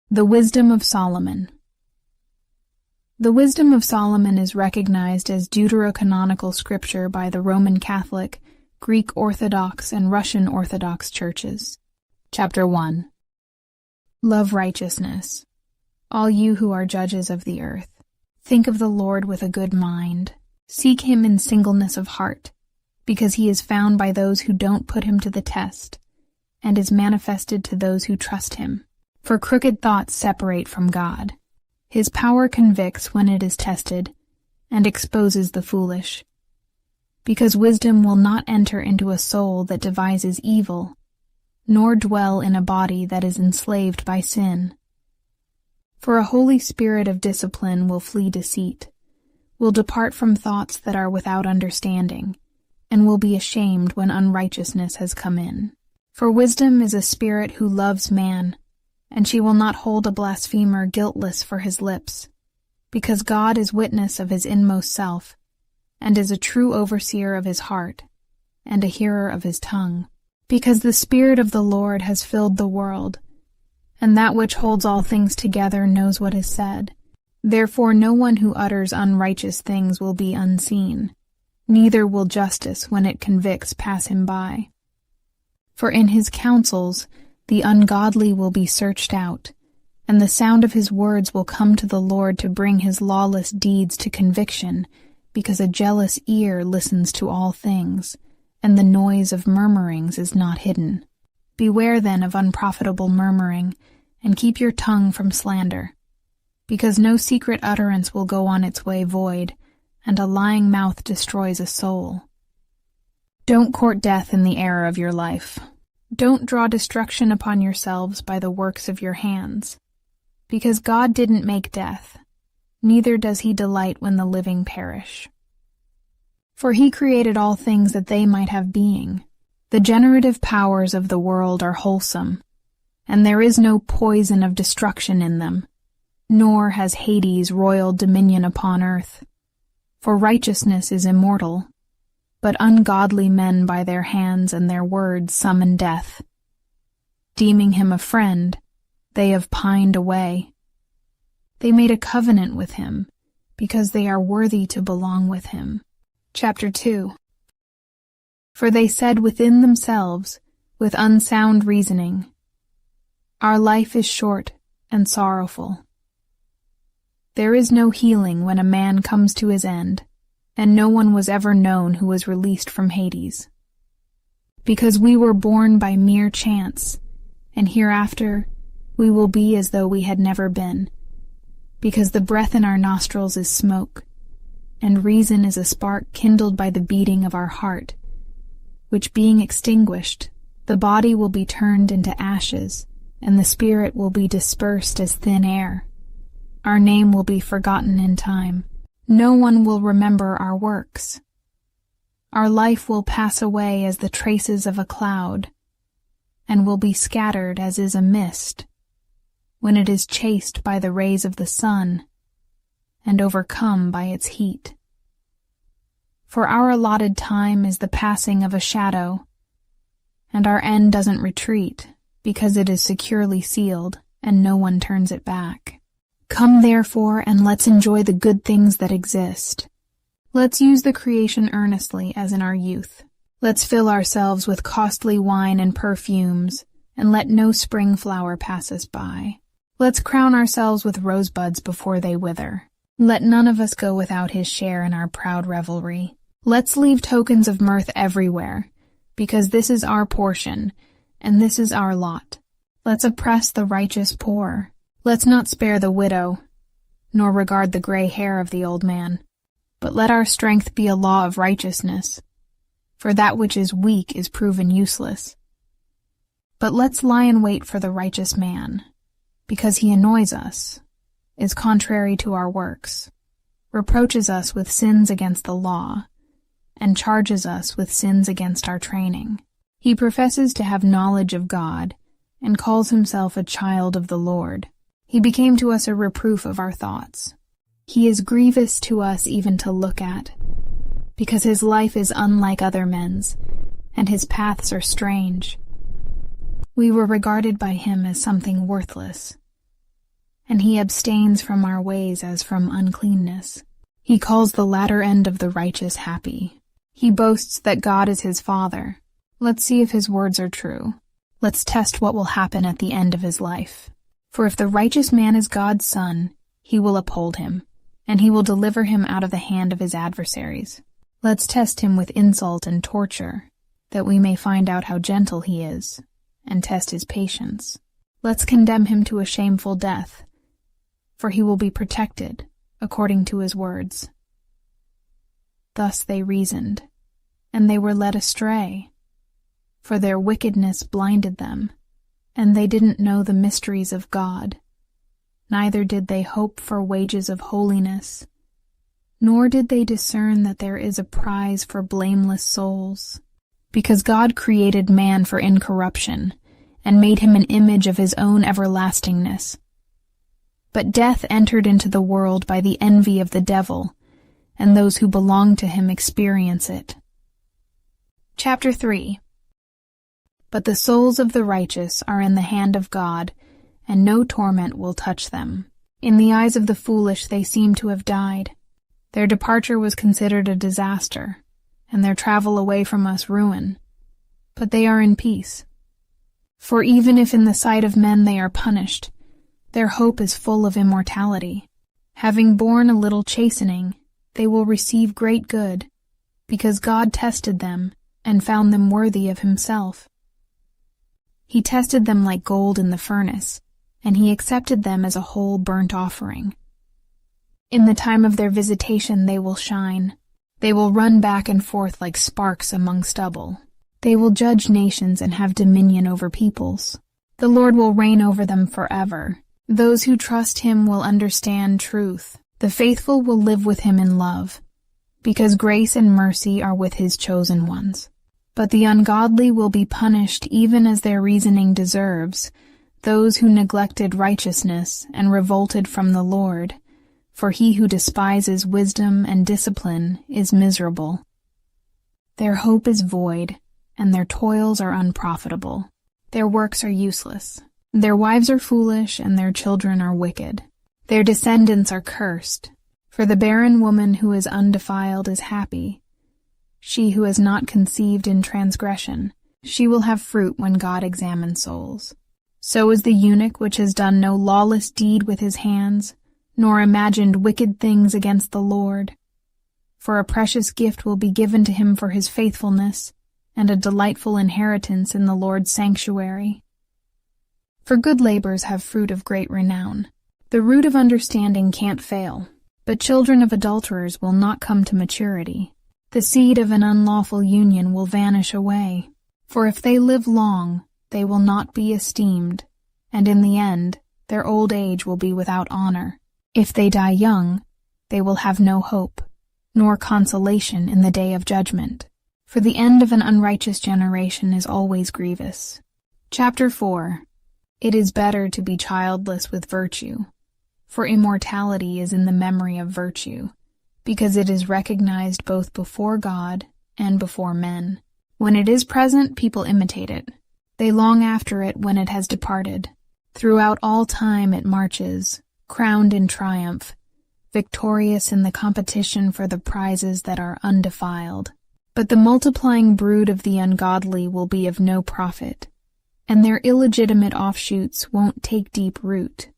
The Wisdom of Solomon. The Wisdom of Solomon is recognized as deuterocanonical scripture by the Roman Catholic, Greek Orthodox, and Russian Orthodox churches. Chapter 1. Love righteousness. All you who are judges of the earth, think of the Lord with a good mind. Seek him in singleness of heart, because he is found by those who don't put him to the test, and is manifested to those who trust him. For crooked thoughts separate from God. His power convicts when it is tested, and exposes the foolish. Because wisdom will not enter into a soul that devises evil, nor dwell in a body that is enslaved by sin. For a holy spirit of discipline will flee deceit, will depart from thoughts that are without understanding, and will be ashamed when unrighteousness has come in. For wisdom is a spirit who loves man, and she will not hold a blasphemer guiltless for his lips, because God is witness of his inmost self, and is a true overseer of his heart, and a hearer of his tongue. Because the Spirit of the Lord has filled the world, and that which holds all things together knows what is said. Therefore no one who utters unrighteous things will be unseen, neither will justice when it convicts pass him by. For in his counsels the ungodly will be searched out, and the sound of his words will come to the Lord to bring his lawless deeds to conviction, because a jealous ear listens to all things, and the noise of murmurings is not hidden. Beware then of unprofitable murmuring, and keep your tongue from slander, because no secret utterance will go on its way void, and a lying mouth destroys a soul. Don't court death in the era of your life. Don't draw destruction upon yourselves by the works of your hands, because God didn't make death, neither does he delight when the living perish. For he created all things that they might have being. The generative powers of the world are wholesome, and there is no poison of destruction in them, nor has Hades royal dominion upon earth. For righteousness is immortal, but ungodly men by their hands and their words summon death. Deeming him a friend, they have pined away. They made a covenant with him, because they are worthy to belong with him. Chapter 2. For they said within themselves, with unsound reasoning, our life is short and sorrowful. There is no healing when a man comes to his end, and no one was ever known who was released from Hades. Because we were born by mere chance, and hereafter we will be as though we had never been, because the breath in our nostrils is smoke, and reason is a spark kindled by the beating of our heart, which being extinguished, the body will be turned into ashes, and the spirit will be dispersed as thin air. Our name will be forgotten in time. No one will remember our works. Our life will pass away as the traces of a cloud, and will be scattered as is a mist, when it is chased by the rays of the sun, and overcome by its heat. For our allotted time is the passing of a shadow, and our end doesn't retreat, because it is securely sealed, and no one turns it back. Come therefore, and let's enjoy the good things that exist. Let's use the creation earnestly as in our youth. Let's fill ourselves with costly wine and perfumes, and let no spring flower pass us by. Let's crown ourselves with rosebuds before they wither. Let none of us go without his share in our proud revelry. Let's leave tokens of mirth everywhere, because this is our portion, and this is our lot. Let's oppress the righteous poor. Let's not spare the widow, nor regard the gray hair of the old man, but let our strength be a law of righteousness, for that which is weak is proven useless. But let's lie in wait for the righteous man, because he annoys us, is contrary to our works, reproaches us with sins against the law, and charges us with sins against our training. He professes to have knowledge of God, and calls himself a child of the Lord. He became to us a reproof of our thoughts. He is grievous to us even to look at, because his life is unlike other men's, and his paths are strange. We were regarded by him as something worthless, and he abstains from our ways as from uncleanness. He calls the latter end of the righteous happy. He boasts that God is his father. Let's see if his words are true. Let's test what will happen at the end of his life. For if the righteous man is God's son, he will uphold him, and he will deliver him out of the hand of his adversaries. Let's test him with insult and torture, that we may find out how gentle he is, and test his patience. Let's condemn him to a shameful death, for he will be protected, according to his words. Thus they reasoned, and they were led astray, for their wickedness blinded them, and they didn't know the mysteries of God, neither did they hope for wages of holiness, nor did they discern that there is a prize for blameless souls, because God created man for incorruption, and made him an image of his own everlastingness. But death entered into the world by the envy of the devil, and those who belong to him experience it. Chapter 3. But the souls of the righteous are in the hand of God, and no torment will touch them. In the eyes of the foolish they seem to have died. Their departure was considered a disaster, and their travel away from us ruin. But they are in peace. For even if in the sight of men they are punished, their hope is full of immortality. Having borne a little chastening, they will receive great good, because God tested them and found them worthy of himself. He tested them like gold in the furnace, and he accepted them as a whole burnt offering. In the time of their visitation they will shine. They will run back and forth like sparks among stubble. They will judge nations and have dominion over peoples. The Lord will reign over them forever. Those who trust him will understand truth. The faithful will live with him in love, because grace and mercy are with his chosen ones. But the ungodly will be punished even as their reasoning deserves, those who neglected righteousness and revolted from the Lord, for he who despises wisdom and discipline is miserable. Their hope is void, and their toils are unprofitable. Their works are useless. Their wives are foolish, and their children are wicked. Their descendants are cursed, for the barren woman who is undefiled is happy. She who has not conceived in transgression, she will have fruit when God examines souls. So is the eunuch which has done no lawless deed with his hands, nor imagined wicked things against the Lord. For a precious gift will be given to him for his faithfulness, and a delightful inheritance in the Lord's sanctuary. For good labors have fruit of great renown. The root of understanding can't fail, but children of adulterers will not come to maturity. The seed of an unlawful union will vanish away. For if they live long, they will not be esteemed, and in the end, their old age will be without honor. If they die young, they will have no hope, nor consolation in the day of judgment. For the end of an unrighteous generation is always grievous. Chapter 4. It is better to be childless with virtue, for immortality is in the memory of virtue, because it is recognized both before God and before men. When it is present, people imitate it. They long after it when it has departed. Throughout all time it marches, crowned in triumph, victorious in the competition for the prizes that are undefiled. But the multiplying brood of the ungodly will be of no profit, and their illegitimate offshoots won't take deep root,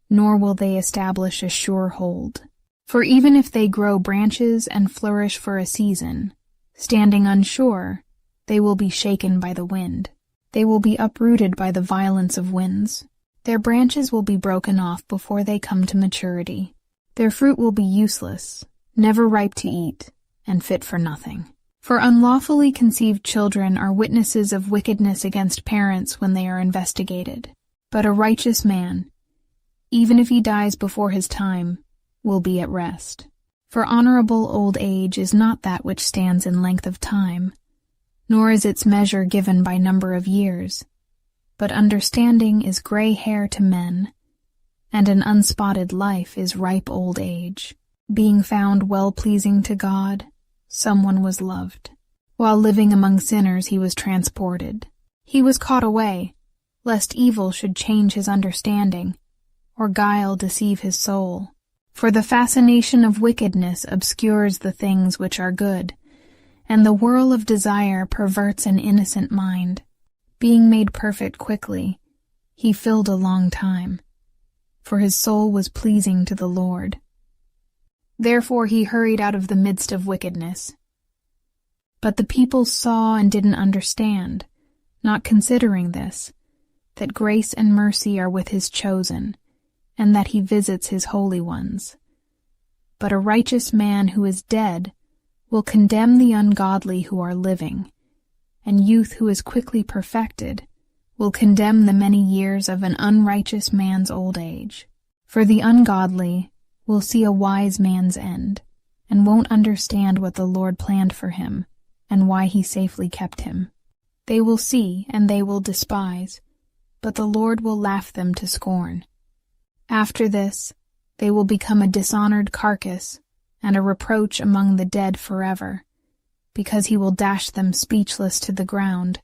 nor will they establish a sure hold. For even if they grow branches and flourish for a season, standing unsure, they will be shaken by the wind. They will be uprooted by the violence of winds. Their branches will be broken off before they come to maturity. Their fruit will be useless, never ripe to eat, and fit for nothing. For unlawfully conceived children are witnesses of wickedness against parents when they are investigated. But a righteous man, even if he dies before his time, will be at rest. For honorable old age is not that which stands in length of time, nor is its measure given by number of years. But understanding is gray hair to men, and an unspotted life is ripe old age. Being found well-pleasing to God, someone was loved. While living among sinners he was transported. He was caught away, lest evil should change his understanding, or guile deceive his soul. For the fascination of wickedness obscures the things which are good, and the whirl of desire perverts an innocent mind. Being made perfect quickly, he filled a long time, for his soul was pleasing to the Lord. Therefore he hurried out of the midst of wickedness. But the people saw and didn't understand, not considering this, that grace and mercy are with his chosen, and that he visits his holy ones. But a righteous man who is dead will condemn the ungodly who are living, and youth who is quickly perfected will condemn the many years of an unrighteous man's old age. For the ungodly will see a wise man's end, and won't understand what the Lord planned for him, and why he safely kept him. They will see, and they will despise, but the Lord will laugh them to scorn. After this, they will become a dishonored carcass, and a reproach among the dead forever, because he will dash them speechless to the ground,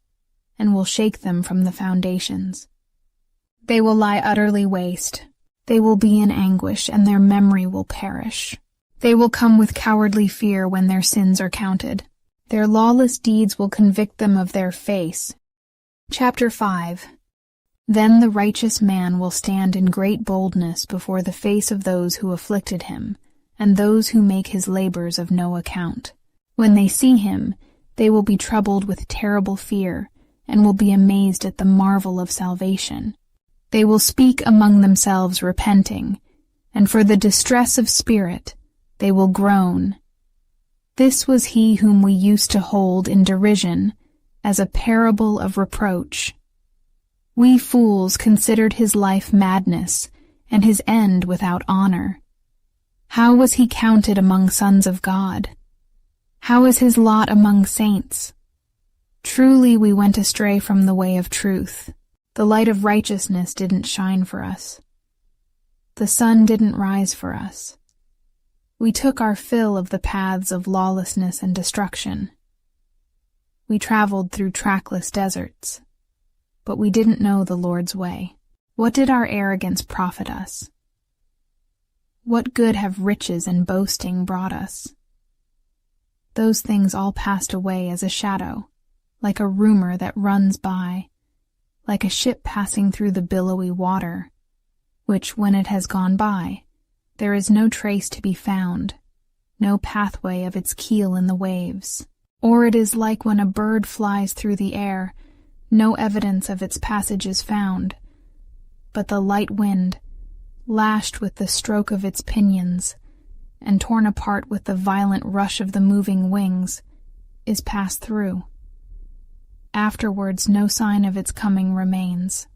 and will shake them from the foundations. They will lie utterly waste. They will be in anguish, and their memory will perish. They will come with cowardly fear when their sins are counted. Their lawless deeds will convict them of their face. Chapter 5. Then the righteous man will stand in great boldness before the face of those who afflicted him, and those who make his labors of no account. When they see him, they will be troubled with terrible fear, and will be amazed at the marvel of salvation. They will speak among themselves repenting, and for the distress of spirit they will groan. This was he whom we used to hold in derision, as a parable of reproach. We fools considered his life madness, and his end without honor. How was he counted among sons of God? How is his lot among saints? Truly we went astray from the way of truth. The light of righteousness didn't shine for us. The sun didn't rise for us. We took our fill of the paths of lawlessness and destruction. We traveled through trackless deserts, but we didn't know the Lord's way. What did our arrogance profit us? What good have riches and boasting brought us? Those things all passed away as a shadow, like a rumor that runs by, like a ship passing through the billowy water, which, when it has gone by, there is no trace to be found, no pathway of its keel in the waves. Or it is like when a bird flies through the air, no evidence of its passage is found, but the light wind, lashed with the stroke of its pinions, and torn apart with the violent rush of the moving wings, is passed through. Afterwards no sign of its coming remains.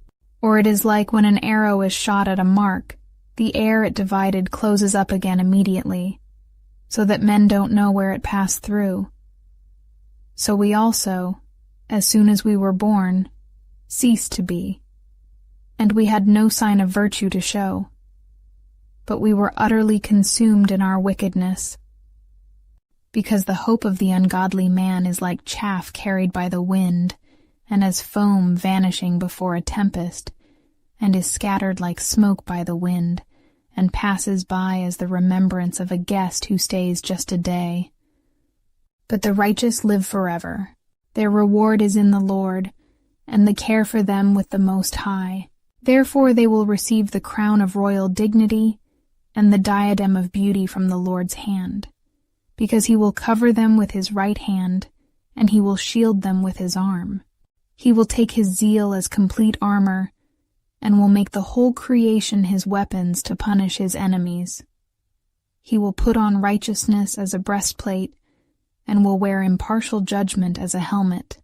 Or it is like when an arrow is shot at a mark, the air it divided closes up again immediately, so that men don't know where it passed through. So we also, as soon as we were born, ceased to be, and we had no sign of virtue to show, but we were utterly consumed in our wickedness, because the hope of the ungodly man is like chaff carried by the wind, and as foam vanishing before a tempest, and is scattered like smoke by the wind, and passes by as the remembrance of a guest who stays just a day. But the righteous live forever. Their reward is in the Lord, and the care for them with the Most High. Therefore they will receive the crown of royal dignity and the diadem of beauty from the Lord's hand, because he will cover them with his right hand, and he will shield them with his arm. He will take his zeal as complete armor, and will make the whole creation his weapons to punish his enemies. He will put on righteousness as a breastplate, and will wear impartial judgment as a helmet.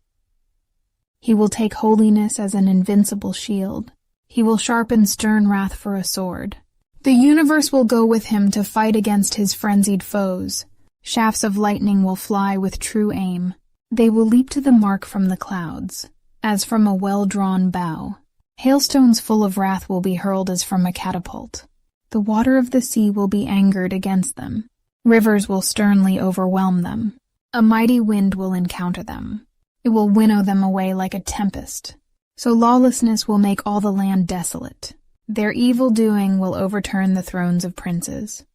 He will take holiness as an invincible shield. He will sharpen stern wrath for a sword. The universe will go with him to fight against his frenzied foes. Shafts of lightning will fly with true aim. They will leap to the mark from the clouds, as from a well-drawn bow. Hailstones full of wrath will be hurled as from a catapult. The water of the sea will be angered against them. Rivers will sternly overwhelm them. A mighty wind will encounter them. It will winnow them away like a tempest. So lawlessness will make all the land desolate. Their evil doing will overturn the thrones of princes.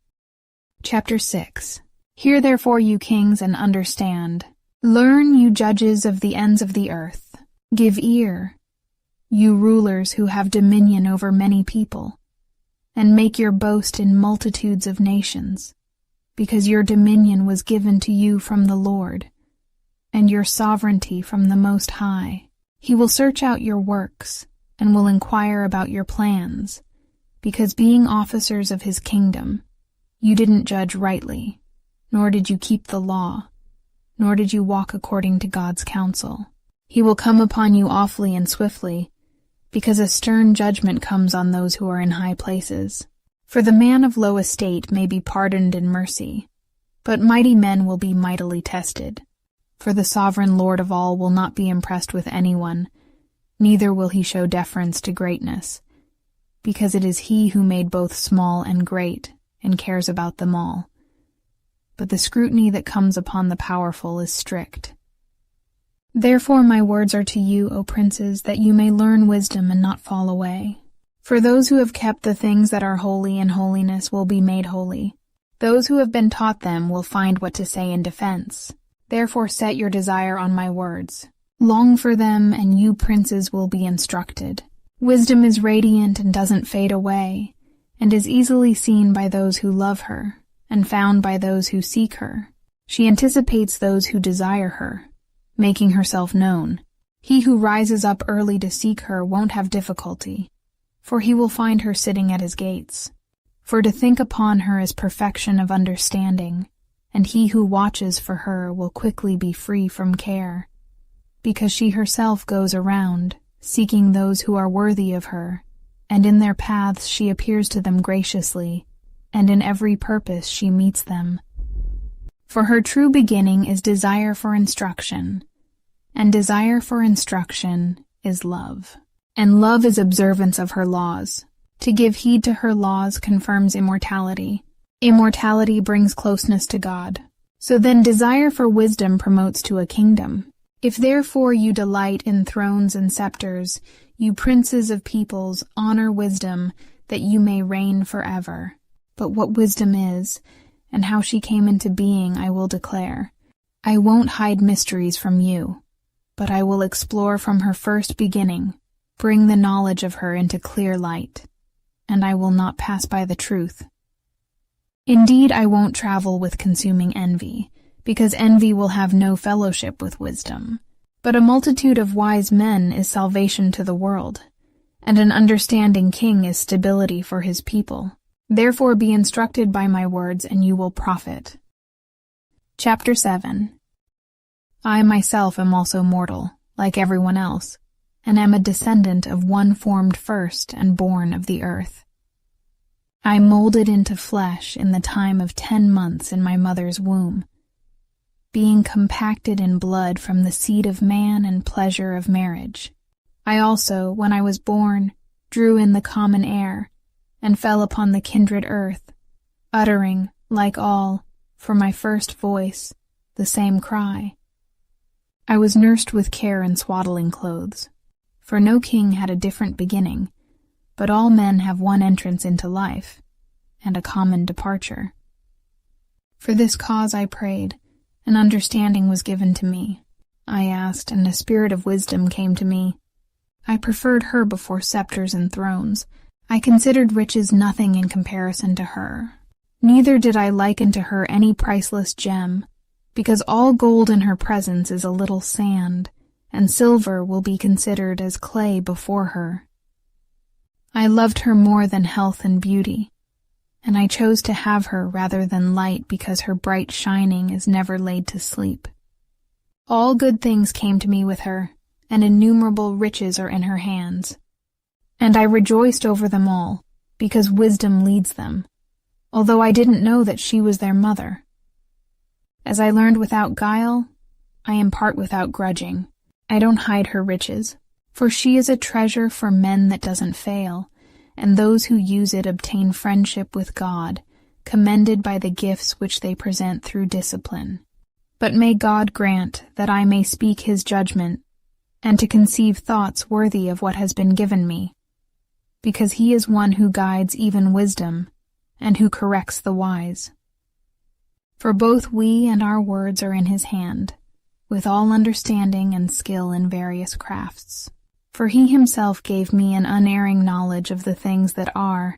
Chapter 6. Hear therefore, you kings, and understand. Learn, you judges of the ends of the earth. Give ear, you rulers who have dominion over many people, and make your boast in multitudes of nations, because your dominion was given to you from the Lord, and your sovereignty from the Most High. He will search out your works, and will inquire about your plans, because being officers of his kingdom, you didn't judge rightly, nor did you keep the law, nor did you walk according to God's counsel. He will come upon you awfully and swiftly, because a stern judgment comes on those who are in high places. For the man of low estate may be pardoned in mercy, but mighty men will be mightily tested. For the sovereign Lord of all will not be impressed with anyone, neither will he show deference to greatness, because it is he who made both small and great, and cares about them all. But the scrutiny that comes upon the powerful is strict. Therefore my words are to you, O princes, that you may learn wisdom and not fall away. For those who have kept the things that are holy in holiness will be made holy. Those who have been taught them will find what to say in defense. Therefore set your desire on my words. Long for them, and you princes will be instructed. Wisdom is radiant and doesn't fade away, and is easily seen by those who love her, and found by those who seek her. She anticipates those who desire her, making herself known. He who rises up early to seek her won't have difficulty, for he will find her sitting at his gates. For to think upon her is perfection of understanding, and he who watches for her will quickly be free from care, because she herself goes around, seeking those who are worthy of her, and in their paths she appears to them graciously, and in every purpose she meets them. For her true beginning is desire for instruction, and desire for instruction is love. And love is observance of her laws. To give heed to her laws confirms immortality. Immortality brings closeness to God. So then desire for wisdom promotes to a kingdom. If therefore you delight in thrones and scepters, you princes of peoples, honor wisdom, that you may reign forever. But what wisdom is, and how she came into being, I will declare. I won't hide mysteries from you, but I will explore from her first beginning, bring the knowledge of her into clear light, and I will not pass by the truth. Indeed, I won't travel with consuming envy, because envy will have no fellowship with wisdom. But a multitude of wise men is salvation to the world, and an understanding king is stability for his people. Therefore be instructed by my words, and you will profit. Chapter 7. I myself am also mortal, like everyone else, and am a descendant of one formed first and born of the earth. I molded into flesh in the time of 10 months in my mother's womb, being compacted in blood from the seed of man and pleasure of marriage. I also, when I was born, drew in the common air, and fell upon the kindred earth, uttering, like all, for my first voice, the same cry. I was nursed with care in swaddling clothes, for no king had a different beginning, but all men have one entrance into life, and a common departure. For this cause I prayed, and understanding was given to me. I asked, and a spirit of wisdom came to me. I preferred her before scepters and thrones. I considered riches nothing in comparison to her. Neither did I liken to her any priceless gem, because all gold in her presence is a little sand, and silver will be considered as clay before her. I loved her more than health and beauty, and I chose to have her rather than light because her bright shining is never laid to sleep. All good things came to me with her, and innumerable riches are in her hands. And I rejoiced over them all, because wisdom leads them, although I didn't know that she was their mother. As I learned without guile, I impart without grudging. I don't hide her riches, for she is a treasure for men that doesn't fail, and those who use it obtain friendship with God, commended by the gifts which they present through discipline. But may God grant that I may speak his judgment, and to conceive thoughts worthy of what has been given me. because he is one who guides even wisdom, and who corrects the wise. For both we and our words are in his hand, with all understanding and skill in various crafts. For he himself gave me an unerring knowledge of the things that are,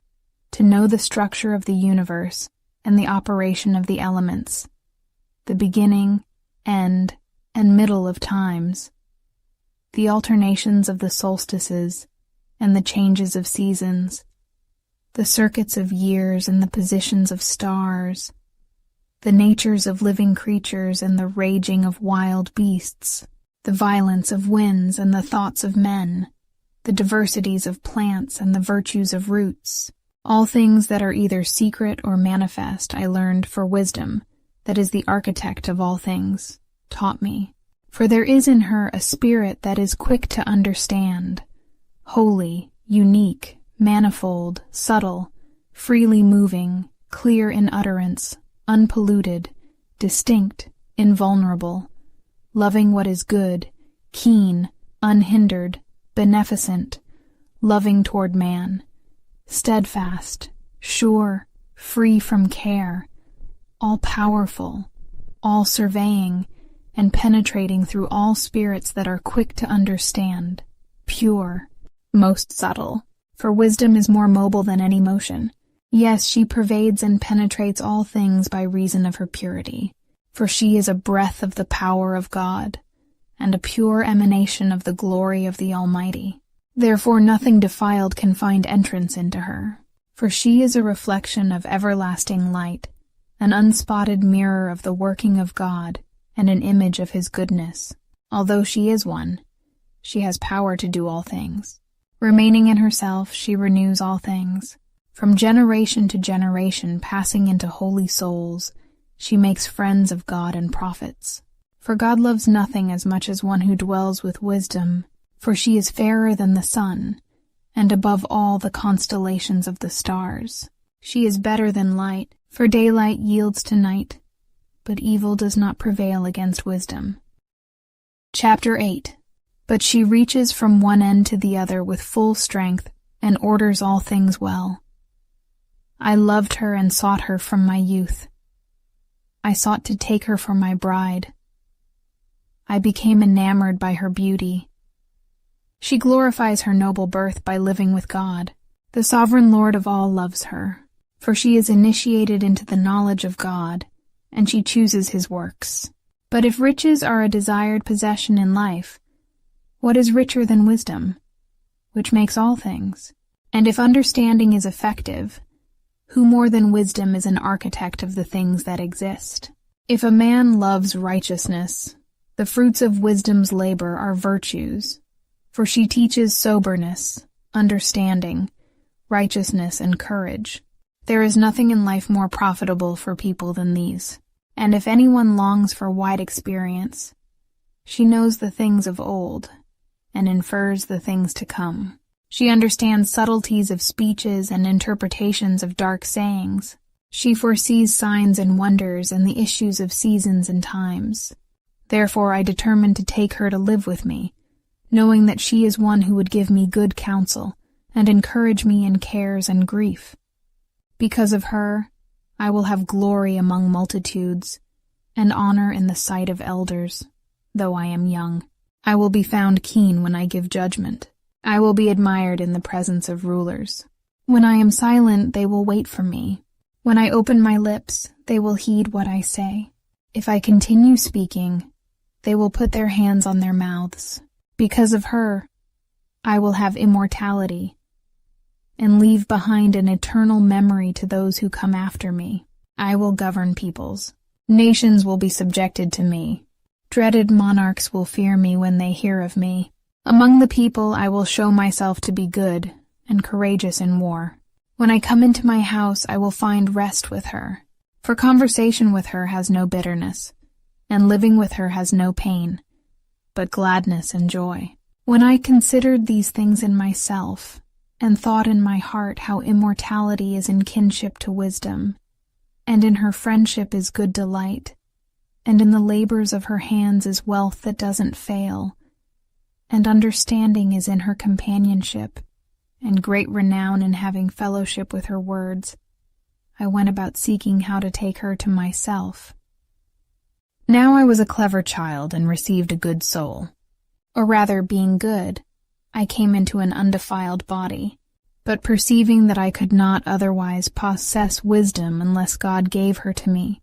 to know the structure of the universe and the operation of the elements, the beginning, end, and middle of times, the alternations of the solstices and the changes of seasons, the circuits of years and the positions of stars, the natures of living creatures and the raging of wild beasts, the violence of winds and the thoughts of men, the diversities of plants and the virtues of roots. All things that are either secret or manifest I learned, for wisdom, that is the architect of all things, taught me. For there is in her a spirit that is quick to understand, holy, unique, manifold, subtle, freely moving, clear in utterance, unpolluted, distinct, invulnerable, loving what is good, keen, unhindered, beneficent, loving toward man, steadfast, sure, free from care, all-powerful, all-surveying, and penetrating through all spirits that are quick to understand, pure, most subtle, for wisdom is more mobile than any motion. Yes, she pervades and penetrates all things by reason of her purity, for she is a breath of the power of God, and a pure emanation of the glory of the Almighty. Therefore nothing defiled can find entrance into her, for she is a reflection of everlasting light, an unspotted mirror of the working of God, and an image of his goodness. Although she is one, she has power to do all things. Remaining in herself, she renews all things. From generation to generation, passing into holy souls, she makes friends of God and prophets. For God loves nothing as much as one who dwells with wisdom, for she is fairer than the sun, and above all the constellations of the stars. She is better than light, for daylight yields to night, but evil does not prevail against wisdom. Chapter 8. But she reaches from one end to the other with full strength, and orders all things well. I loved her and sought her from my youth. I sought to take her for my bride. I became enamored by her beauty. She glorifies her noble birth by living with God. The sovereign Lord of all loves her, for she is initiated into the knowledge of God, and she chooses his works. But if riches are a desired possession in life, what is richer than wisdom, which makes all things? And if understanding is effective, who more than wisdom is an architect of the things that exist? If a man loves righteousness, the fruits of wisdom's labor are virtues, for she teaches soberness, understanding, righteousness, and courage. There is nothing in life more profitable for people than these. And if anyone longs for wide experience, she knows the things of old, and infers the things to come. She understands subtleties of speeches and interpretations of dark sayings. She foresees signs and wonders and the issues of seasons and times. Therefore I determined to take her to live with me, knowing that she is one who would give me good counsel and encourage me in cares and grief. Because of her, I will have glory among multitudes, and honor in the sight of elders, though I am young. I will be found keen when I give judgment. I will be admired in the presence of rulers. When I am silent, they will wait for me. When I open my lips, they will heed what I say. If I continue speaking, they will put their hands on their mouths. Because of her, I will have immortality, and leave behind an eternal memory to those who come after me. I will govern peoples. Nations will be subjected to me. Dreaded monarchs will fear me when they hear of me. Among the people I will show myself to be good and courageous in war. When I come into my house, I will find rest with her. For conversation with her has no bitterness, and living with her has no pain, but gladness and joy. When I considered these things in myself, and thought in my heart how immortality is in kinship to wisdom, and in her friendship is good delight, and in the labors of her hands is wealth that doesn't fail, and understanding is in her companionship, and great renown in having fellowship with her words, I went about seeking how to take her to myself. Now I was a clever child and received a good soul. Or rather, being good, I came into an undefiled body. But perceiving that I could not otherwise possess wisdom unless God gave her to me,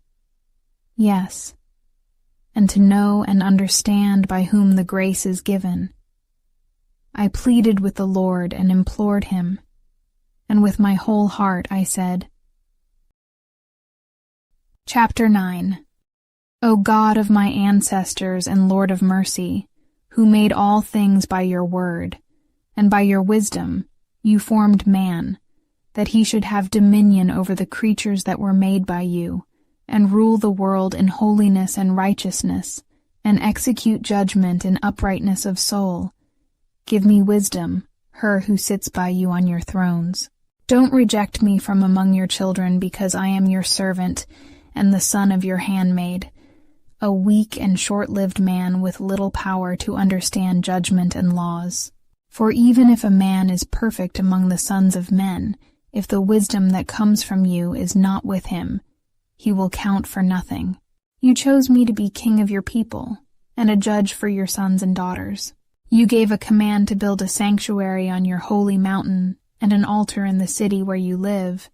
yes, and to know and understand by whom the grace is given, I pleaded with the Lord and implored him, and with my whole heart I said, Chapter 9. O God of my ancestors and Lord of mercy, who made all things by your word, and by your wisdom you formed man, that he should have dominion over the creatures that were made by you, and rule the world in holiness and righteousness, and execute judgment in uprightness of soul. Give me wisdom, her who sits by you on your thrones. Don't reject me from among your children, because I am your servant, and the son of your handmaid, a weak and short-lived man with little power to understand judgment and laws. For even if a man is perfect among the sons of men, if the wisdom that comes from you is not with him, he will count for nothing. You chose me to be king of your people, and a judge for your sons and daughters. You gave a command to build a sanctuary on your holy mountain, and an altar in the city where you live,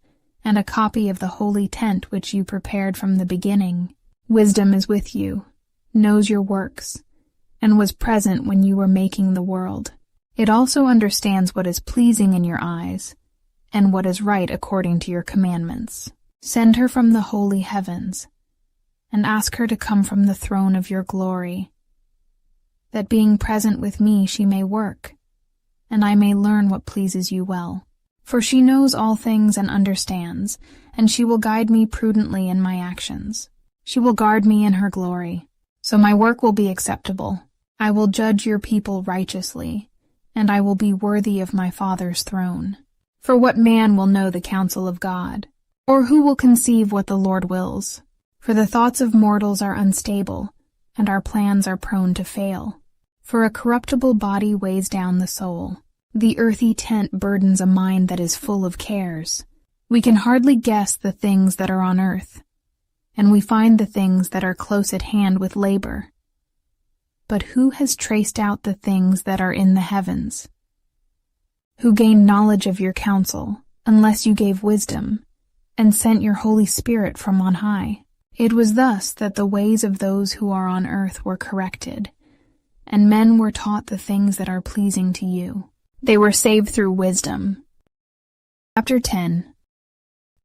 and a copy of the holy tent which you prepared from the beginning. Wisdom is with you, knows your works, and was present when you were making the world. It also understands what is pleasing in your eyes, and what is right according to your commandments. Send her from the holy heavens, and ask her to come from the throne of your glory, that being present with me she may work, and I may learn what pleases you well. For she knows all things and understands, and she will guide me prudently in my actions. She will guard me in her glory, so my work will be acceptable. I will judge your people righteously, and I will be worthy of my Father's throne. For what man will know the counsel of God? Or who will conceive what the Lord wills? For the thoughts of mortals are unstable, and our plans are prone to fail. For a corruptible body weighs down the soul. The earthy tent burdens a mind that is full of cares. We can hardly guess the things that are on earth, and we find the things that are close at hand with labor. But who has traced out the things that are in the heavens? Who gained knowledge of your counsel, unless you gave wisdom, and sent your Holy Spirit from on high? It was thus that the ways of those who are on earth were corrected, and men were taught the things that are pleasing to you. They were saved through wisdom. Chapter 10.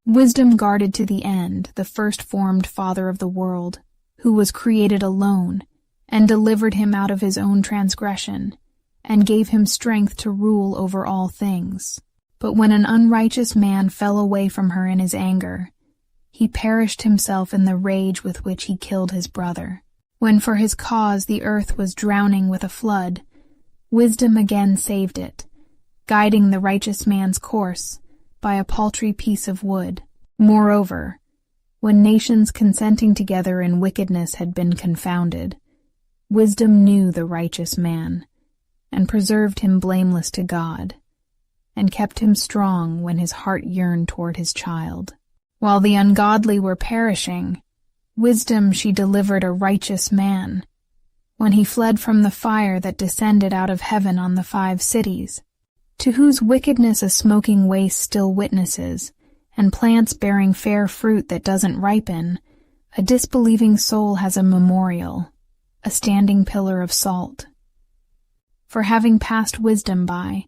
Wisdom guarded to the end the first-formed Father of the world, who was created alone, and delivered him out of his own transgression, and gave him strength to rule over all things. But when an unrighteous man fell away from her in his anger, he perished himself in the rage with which he killed his brother. When for his cause the earth was drowning with a flood, wisdom again saved it, guiding the righteous man's course by a paltry piece of wood. Moreover, when nations consenting together in wickedness had been confounded, wisdom knew the righteous man, and preserved him blameless to God, and kept him strong when his heart yearned toward his child. While the ungodly were perishing, wisdom she delivered a righteous man, when he fled from the fire that descended out of heaven on the 5 cities, to whose wickedness a smoking waste still witnesses, and plants bearing fair fruit that doesn't ripen, a disbelieving soul has a memorial, a standing pillar of salt. For having passed wisdom by,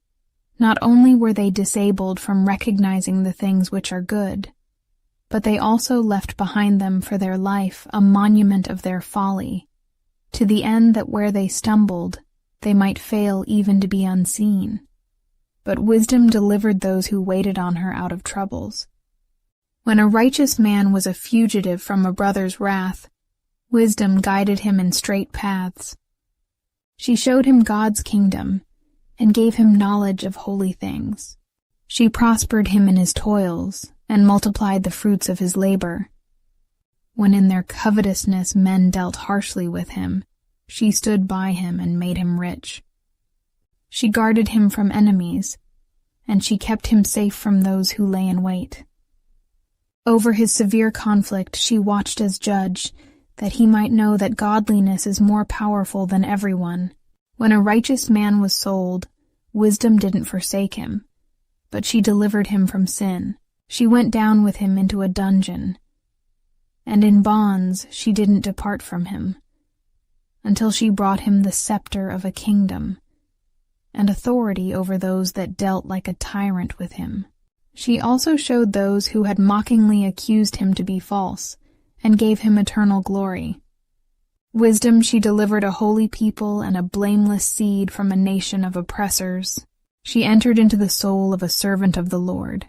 not only were they disabled from recognizing the things which are good, but they also left behind them for their life a monument of their folly, to the end that where they stumbled, they might fail even to be unseen. But wisdom delivered those who waited on her out of troubles. When a righteous man was a fugitive from a brother's wrath, wisdom guided him in straight paths. She showed him God's kingdom, and gave him knowledge of holy things. She prospered him in his toils, and multiplied the fruits of his labor. When in their covetousness men dealt harshly with him, she stood by him and made him rich. She guarded him from enemies, and she kept him safe from those who lay in wait. Over his severe conflict she watched as judge, that he might know that godliness is more powerful than everyone. When a righteous man was sold, wisdom didn't forsake him, but she delivered him from sin. She went down with him into a dungeon, and in bonds she didn't depart from him, until she brought him the scepter of a kingdom, and authority over those that dealt like a tyrant with him. She also showed those who had mockingly accused him to be false, and gave him eternal glory. Wisdom she delivered a holy people and a blameless seed from a nation of oppressors. She entered into the soul of a servant of the Lord,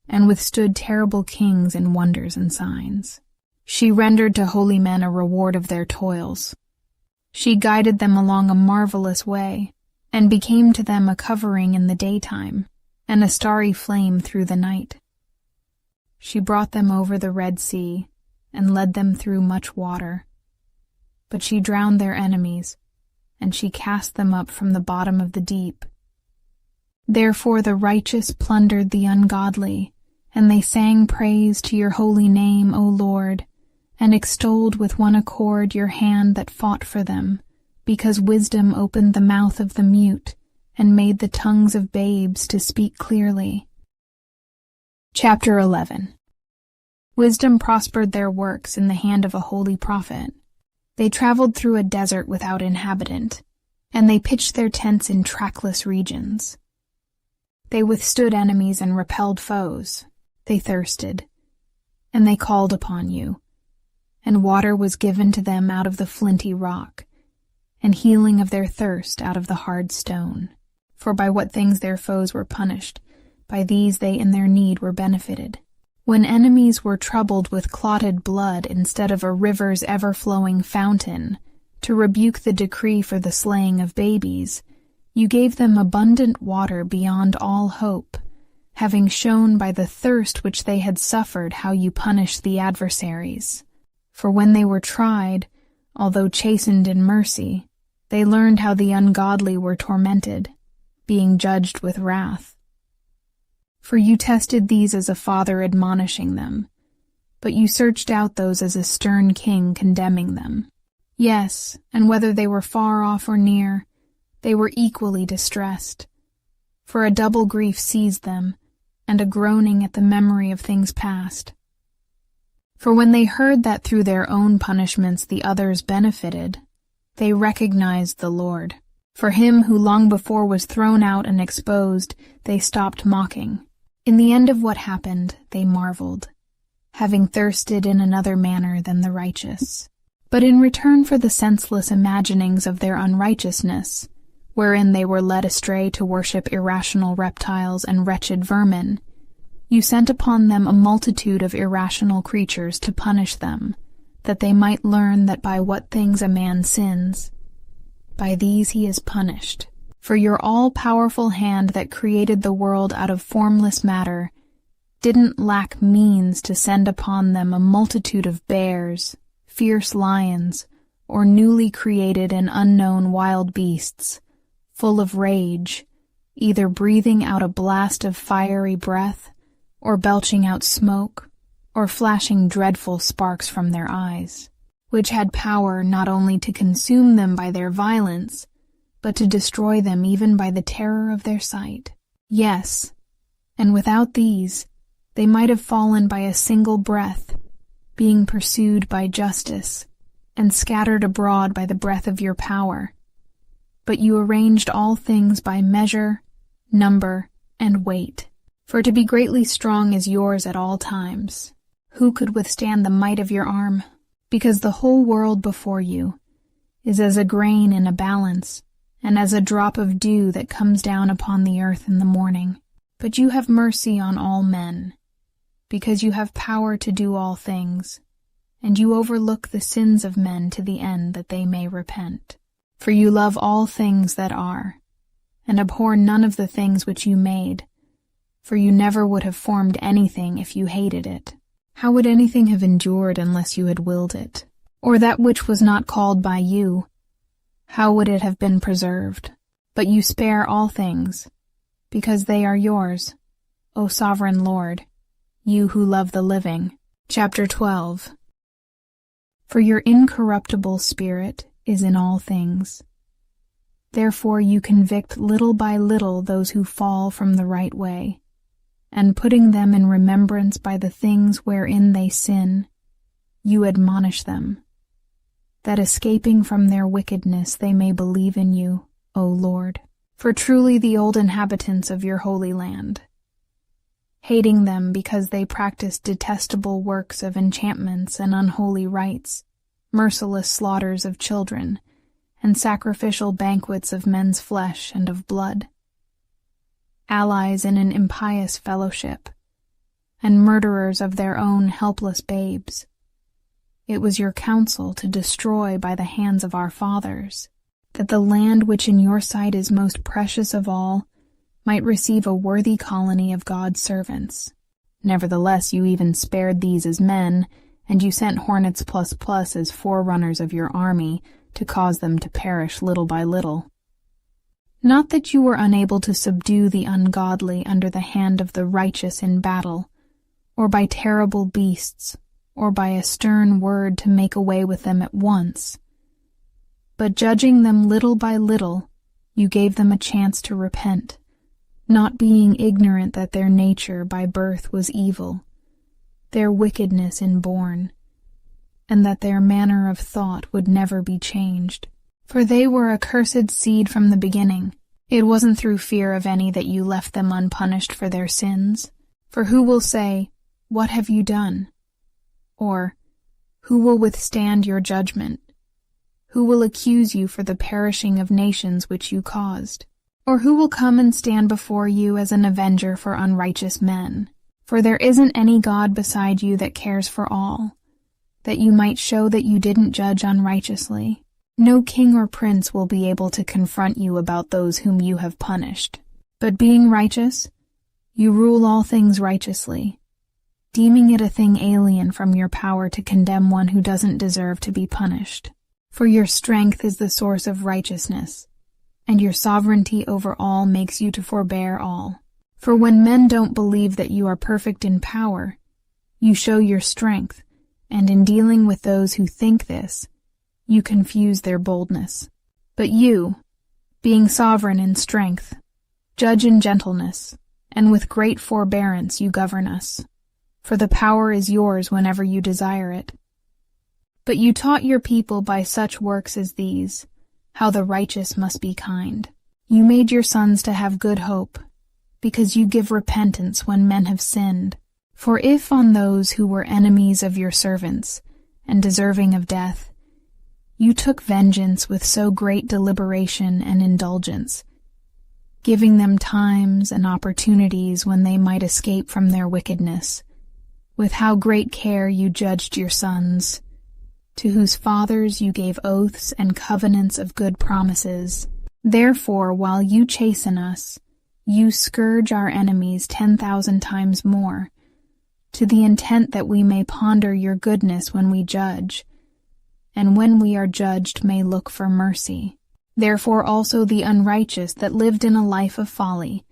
and withstood terrible kings in wonders and signs. She rendered to holy men a reward of their toils. She guided them along a marvelous way, and became to them a covering in the daytime, and a starry flame through the night. She brought them over the Red Sea, and led them through much water. But she drowned their enemies, and she cast them up from the bottom of the deep. Therefore the righteous plundered the ungodly, and they sang praise to your holy name, O Lord, and extolled with one accord your hand that fought for them, because wisdom opened the mouth of the mute, and made the tongues of babes to speak clearly. Chapter 11. Wisdom prospered their works in the hand of a holy prophet. They traveled through a desert without inhabitant, and they pitched their tents in trackless regions. They withstood enemies and repelled foes. They thirsted, and they called upon you, and water was given to them out of the flinty rock, and healing of their thirst out of the hard stone. For by what things their foes were punished, by these they in their need were benefited. When enemies were troubled with clotted blood instead of a river's ever-flowing fountain, to rebuke the decree for the slaying of babies, you gave them abundant water beyond all hope, having shown by the thirst which they had suffered how you punished the adversaries. For when they were tried, although chastened in mercy, they learned how the ungodly were tormented, being judged with wrath. For you tested these as a father admonishing them, but you searched out those as a stern king condemning them. Yes, and whether they were far off or near, they were equally distressed. For a double grief seized them, and a groaning at the memory of things past. For when they heard that through their own punishments the others benefited, they recognized the Lord. For him who long before was thrown out and exposed, they stopped mocking. In the end of what happened, they marveled, having thirsted in another manner than the righteous. But in return for the senseless imaginings of their unrighteousness, wherein they were led astray to worship irrational reptiles and wretched vermin, you sent upon them a multitude of irrational creatures to punish them, that they might learn that by what things a man sins, by these he is punished. For your all-powerful hand that created the world out of formless matter didn't lack means to send upon them a multitude of bears, fierce lions, or newly created and unknown wild beasts, full of rage, either breathing out a blast of fiery breath, or belching out smoke, or flashing dreadful sparks from their eyes, which had power not only to consume them by their violence, but to destroy them even by the terror of their sight. Yes, and without these, they might have fallen by a single breath, being pursued by justice, and scattered abroad by the breath of your power. But you arranged all things by measure, number, and weight. For to be greatly strong is yours at all times. Who could withstand the might of your arm? Because the whole world before you is as a grain in a balance, and as a drop of dew that comes down upon the earth in the morning. But you have mercy on all men, because you have power to do all things, and you overlook the sins of men to the end that they may repent. For you love all things that are, and abhor none of the things which you made, for you never would have formed anything if you hated it. How would anything have endured unless you had willed it? Or that which was not called by you, how would it have been preserved? But you spare all things, because they are yours, O sovereign Lord, you who love the living. Chapter 12. For your incorruptible spirit is in all things. Therefore you convict little by little those who fall from the right way, and putting them in remembrance by the things wherein they sin, you admonish them, that escaping from their wickedness they may believe in you, O Lord. For truly the old inhabitants of your holy land, hating them because they practice detestable works of enchantments and unholy rites, merciless slaughters of children, and sacrificial banquets of men's flesh and of blood, allies in an impious fellowship, and murderers of their own helpless babes. It was your counsel to destroy by the hands of our fathers, that the land which in your sight is most precious of all might receive a worthy colony of God's servants. Nevertheless, you even spared these as men, and you sent hornets plus as forerunners of your army, to cause them to perish little by little. Not that you were unable to subdue the ungodly under the hand of the righteous in battle, or by terrible beasts, or by a stern word to make away with them at once. But judging them little by little, you gave them a chance to repent, not being ignorant that their nature by birth was evil, their wickedness inborn, and that their manner of thought would never be changed. For they were a cursed seed from the beginning. It wasn't through fear of any that you left them unpunished for their sins. For who will say, "What have you done?" Or, who will withstand your judgment? Who will accuse you for the perishing of nations which you caused? Or who will come and stand before you as an avenger for unrighteous men? For there isn't any God beside you that cares for all, that you might show that you didn't judge unrighteously. No king or prince will be able to confront you about those whom you have punished. But being righteous, you rule all things righteously, deeming it a thing alien from your power to condemn one who doesn't deserve to be punished. For your strength is the source of righteousness, and your sovereignty over all makes you to forbear all. For when men don't believe that you are perfect in power, you show your strength, and in dealing with those who think this, you confuse their boldness. But you, being sovereign in strength, judge in gentleness, and with great forbearance you govern us. For the power is yours whenever you desire it. But you taught your people by such works as these, how the righteous must be kind. You made your sons to have good hope, because you give repentance when men have sinned. For if on those who were enemies of your servants, and deserving of death, you took vengeance with so great deliberation and indulgence, giving them times and opportunities when they might escape from their wickedness, with how great care you judged your sons, to whose fathers you gave oaths and covenants of good promises. Therefore, while you chasten us, you scourge our enemies 10,000 times more, to the intent that we may ponder your goodness when we judge, and when we are judged may look for mercy. Therefore also the unrighteous that lived in a life of folly,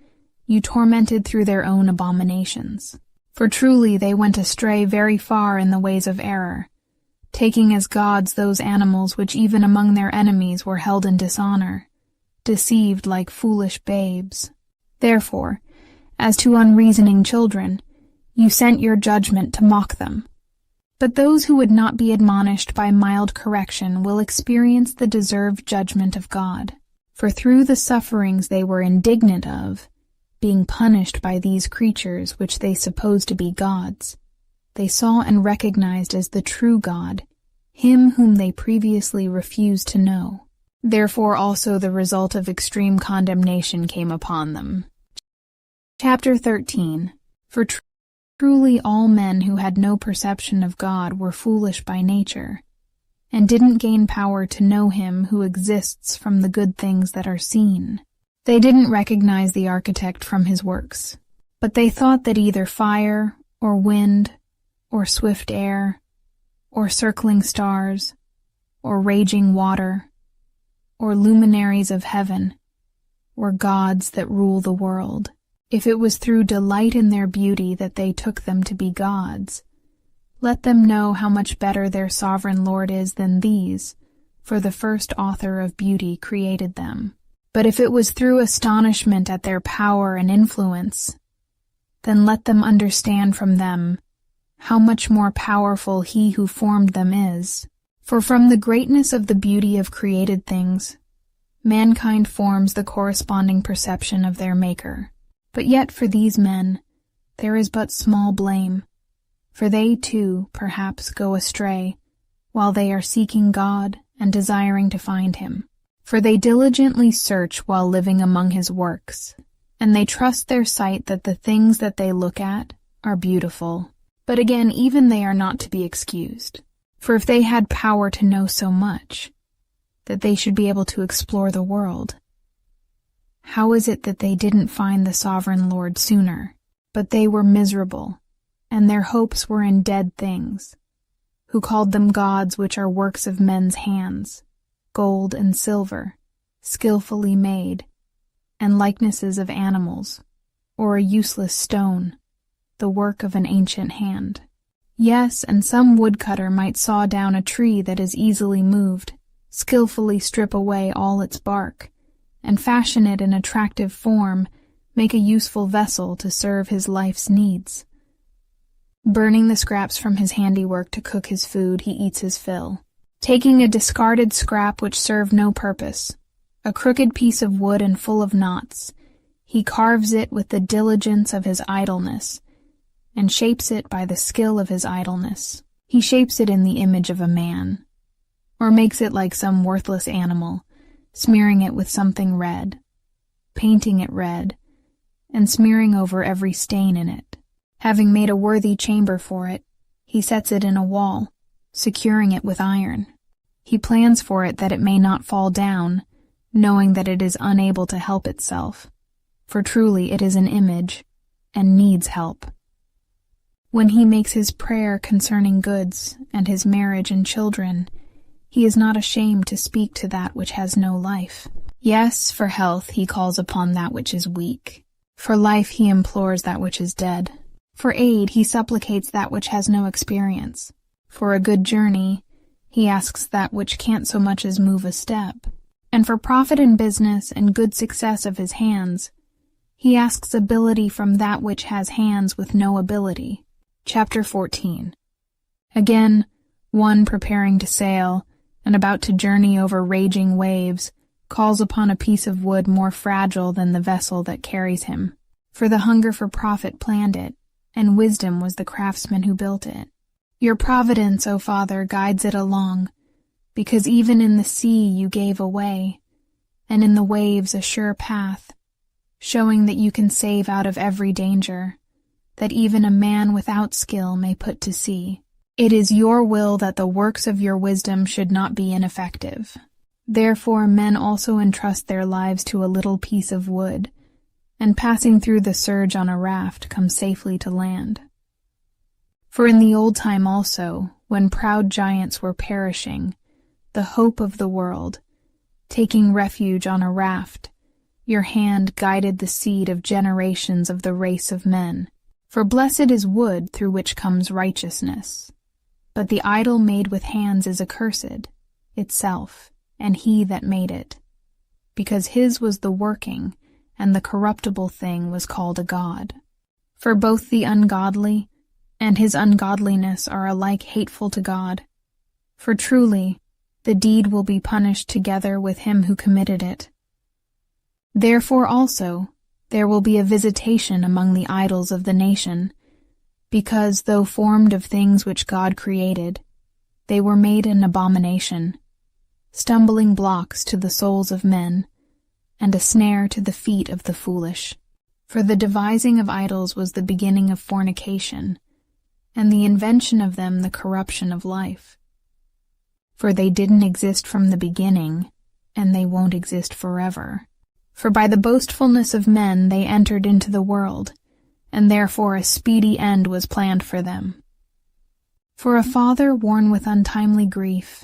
you tormented through their own abominations. For truly they went astray very far in the ways of error, taking as gods those animals which even among their enemies were held in dishonor, deceived like foolish babes. Therefore, as to unreasoning children, you sent your judgment to mock them. But those who would not be admonished by mild correction will experience the deserved judgment of God. For through the sufferings they were indignant of, being punished by these creatures which they supposed to be gods, they saw and recognized as the true God, him whom they previously refused to know. Therefore also the result of extreme condemnation came upon them. Chapter 13. For truly all men who had no perception of God were foolish by nature, and didn't gain power to know him who exists from the good things that are seen. They didn't recognize the architect from his works, but they thought that either fire, or wind, or swift air, or circling stars, or raging water, or luminaries of heaven, were gods that rule the world, if it was through delight in their beauty that they took them to be gods, let them know how much better their sovereign Lord is than these, for the first author of beauty created them. But if it was through astonishment at their power and influence, then let them understand from them how much more powerful he who formed them is. For from the greatness of the beauty of created things, mankind forms the corresponding perception of their Maker. But yet for these men there is but small blame, for they too, perhaps, go astray, while they are seeking God and desiring to find him. For they diligently search while living among his works, and they trust their sight that the things that they look at are beautiful. But again, even they are not to be excused. For if they had power to know so much, that they should be able to explore the world, how is it that they didn't find the sovereign Lord sooner? But they were miserable, and their hopes were in dead things, who called them gods which are works of men's hands, gold and silver, skillfully made, and likenesses of animals, or a useless stone, the work of an ancient hand. Yes, and some woodcutter might saw down a tree that is easily moved, skillfully strip away all its bark, and fashion it in attractive form, make a useful vessel to serve his life's needs. Burning the scraps from his handiwork to cook his food, he eats his fill. Taking a discarded scrap which served no purpose, a crooked piece of wood and full of knots, he carves it with the diligence of his idleness, and shapes it by the skill of his idleness. He shapes it in the image of a man, or makes it like some worthless animal, smearing it with something red, painting it red, and smearing over every stain in it. Having made a worthy chamber for it, he sets it in a wall, securing it with iron. He plans for it that it may not fall down, knowing that it is unable to help itself, for truly it is an image, and needs help. When he makes his prayer concerning goods, and his marriage and children, he is not ashamed to speak to that which has no life. Yes, for health he calls upon that which is weak. For life he implores that which is dead. For aid he supplicates that which has no experience. For a good journey he asks that which can't so much as move a step. And for profit in business and good success of his hands, he asks ability from that which has hands with no ability. Chapter 14. Again, one preparing to sail, and about to journey over raging waves, calls upon a piece of wood more fragile than the vessel that carries him. For the hunger for profit planned it, and wisdom was the craftsman who built it. Your providence, O Father, guides it along, because even in the sea you gave a way, and in the waves a sure path, showing that you can save out of every danger, that even a man without skill may put to sea. It is your will that the works of your wisdom should not be ineffective. Therefore men also entrust their lives to a little piece of wood, and passing through the surge on a raft come safely to land. For in the old time also, when proud giants were perishing, the hope of the world, taking refuge on a raft, your hand guided the seed of generations of the race of men. For blessed is wood through which comes righteousness. But the idol made with hands is accursed, itself, and he that made it, because his was the working, and the corruptible thing was called a god. For both the ungodly and his ungodliness are alike hateful to God. For truly, the deed will be punished together with him who committed it. Therefore also, there will be a visitation among the idols of the nation, because, though formed of things which God created, they were made an abomination, stumbling blocks to the souls of men, and a snare to the feet of the foolish. For the devising of idols was the beginning of fornication, and the invention of them the corruption of life. For they didn't exist from the beginning, and they won't exist forever. For by the boastfulness of men they entered into the world, and therefore a speedy end was planned for them. For a father worn with untimely grief,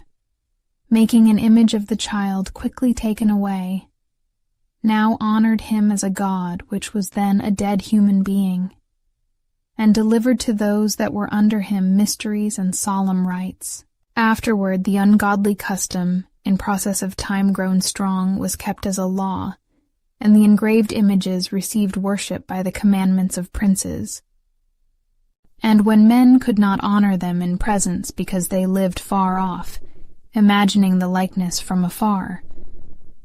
making an image of the child quickly taken away, now honored him as a god which was then a dead human being, and delivered to those that were under him mysteries and solemn rites. Afterward the ungodly custom, in process of time grown strong, was kept as a law, and the engraved images received worship by the commandments of princes. And when men could not honor them in presence because they lived far off, imagining the likeness from afar,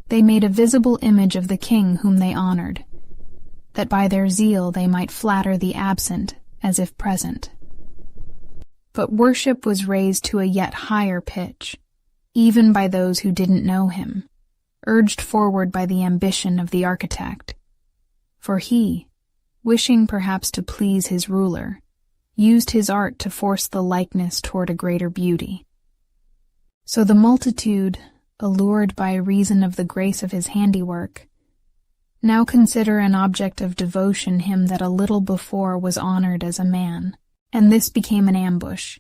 they made a visible image of the king whom they honored, that by their zeal they might flatter the absent as if present. But worship was raised to a yet higher pitch, even by those who didn't know him, urged forward by the ambition of the architect. For he, wishing perhaps to please his ruler, used his art to force the likeness toward a greater beauty. So the multitude, allured by reason of the grace of his handiwork, now consider an object of devotion him that a little before was honored as a man. And this became an ambush,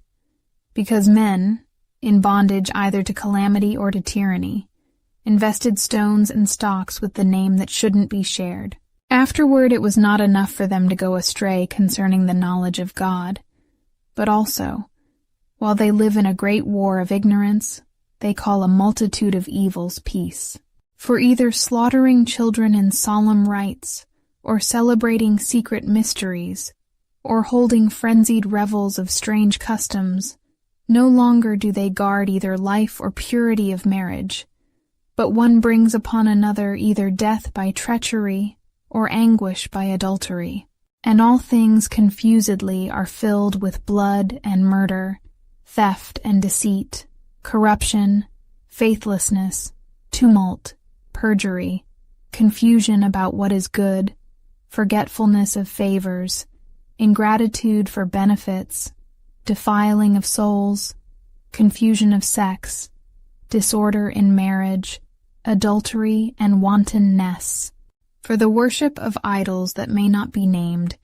because men, in bondage either to calamity or to tyranny, invested stones and stocks with the name that shouldn't be shared. Afterward it was not enough for them to go astray concerning the knowledge of God, but also, while they live in a great war of ignorance, they call a multitude of evils peace. For either slaughtering children in solemn rites, or celebrating secret mysteries, or holding frenzied revels of strange customs, no longer do they guard either life or purity of marriage, but one brings upon another either death by treachery or anguish by adultery. And all things confusedly are filled with blood and murder, theft and deceit, corruption, faithlessness, tumult, perjury, confusion about what is good, forgetfulness of favors, ingratitude for benefits, defiling of souls, confusion of sex, disorder in marriage, adultery and wantonness. For the worship of idols that may not be named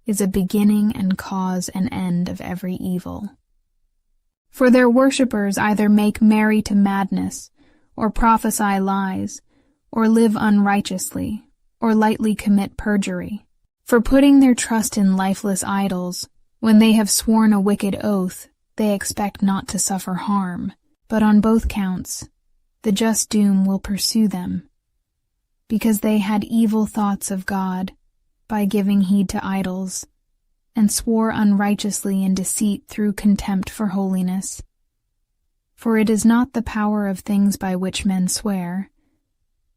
is a beginning and cause and end of every evil. For their worshippers either make merry to madness, or prophesy lies, or live unrighteously, or lightly commit perjury. For putting their trust in lifeless idols, when they have sworn a wicked oath, they expect not to suffer harm, but on both counts, the just doom will pursue them, because they had evil thoughts of God by giving heed to idols, and swore unrighteously in deceit through contempt for holiness. For it is not the power of things by which men swear,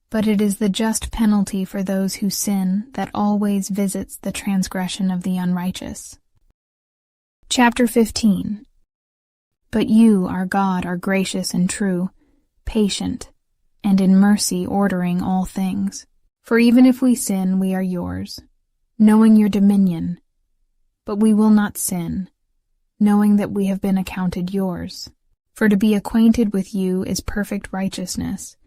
but it is the just penalty for those who sin that always visits the transgression of the unrighteous. Chapter 15. But you, our God, are gracious and true, patient, and in mercy ordering all things. For even if we sin, we are yours, knowing your dominion. But we will not sin, knowing that we have been accounted yours. For to be acquainted with you is perfect righteousness,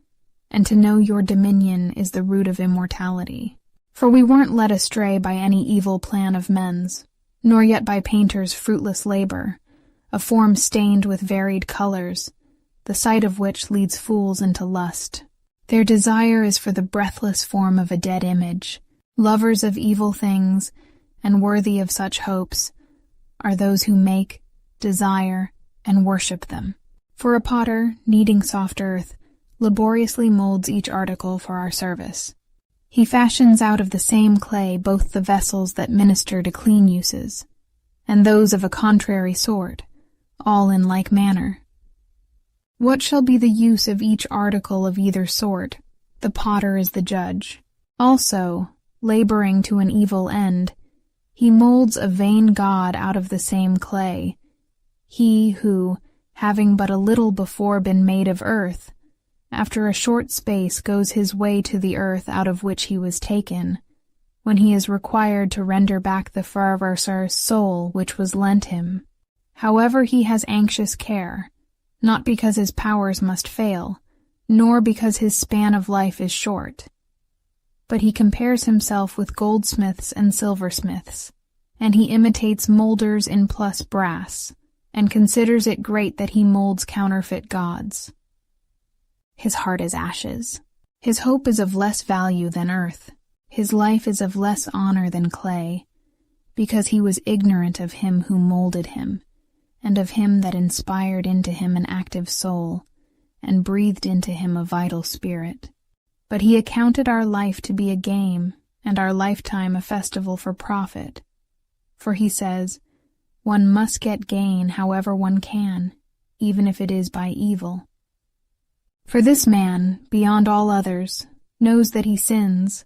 and to know your dominion is the root of immortality. For we weren't led astray by any evil plan of men's, nor yet by painters' fruitless labor, a form stained with varied colors, the sight of which leads fools into lust. Their desire is for the breathless form of a dead image. Lovers of evil things, and worthy of such hopes, are those who make, desire, and worship them. For a potter, kneading soft earth, laboriously molds each article for our service. He fashions out of the same clay both the vessels that minister to clean uses, and those of a contrary sort, all in like manner. What shall be the use of each article of either sort? The potter is the judge. Also, laboring to an evil end, he molds a vain god out of the same clay, he who, having but a little before been made of earth, after a short space goes his way to the earth out of which he was taken, when he is required to render back the fervor's soul which was lent him. However, he has anxious care, not because his powers must fail, nor because his span of life is short. But he compares himself with goldsmiths and silversmiths, and he imitates molders in plus brass, and considers it great that he molds counterfeit gods. His heart is ashes. His hope is of less value than earth. His life is of less honor than clay, because he was ignorant of him who molded him, and of him that inspired into him an active soul, and breathed into him a vital spirit. But he accounted our life to be a game, and our lifetime a festival for profit. For he says, one must get gain however one can, even if it is by evil. For this man, beyond all others, knows that he sins,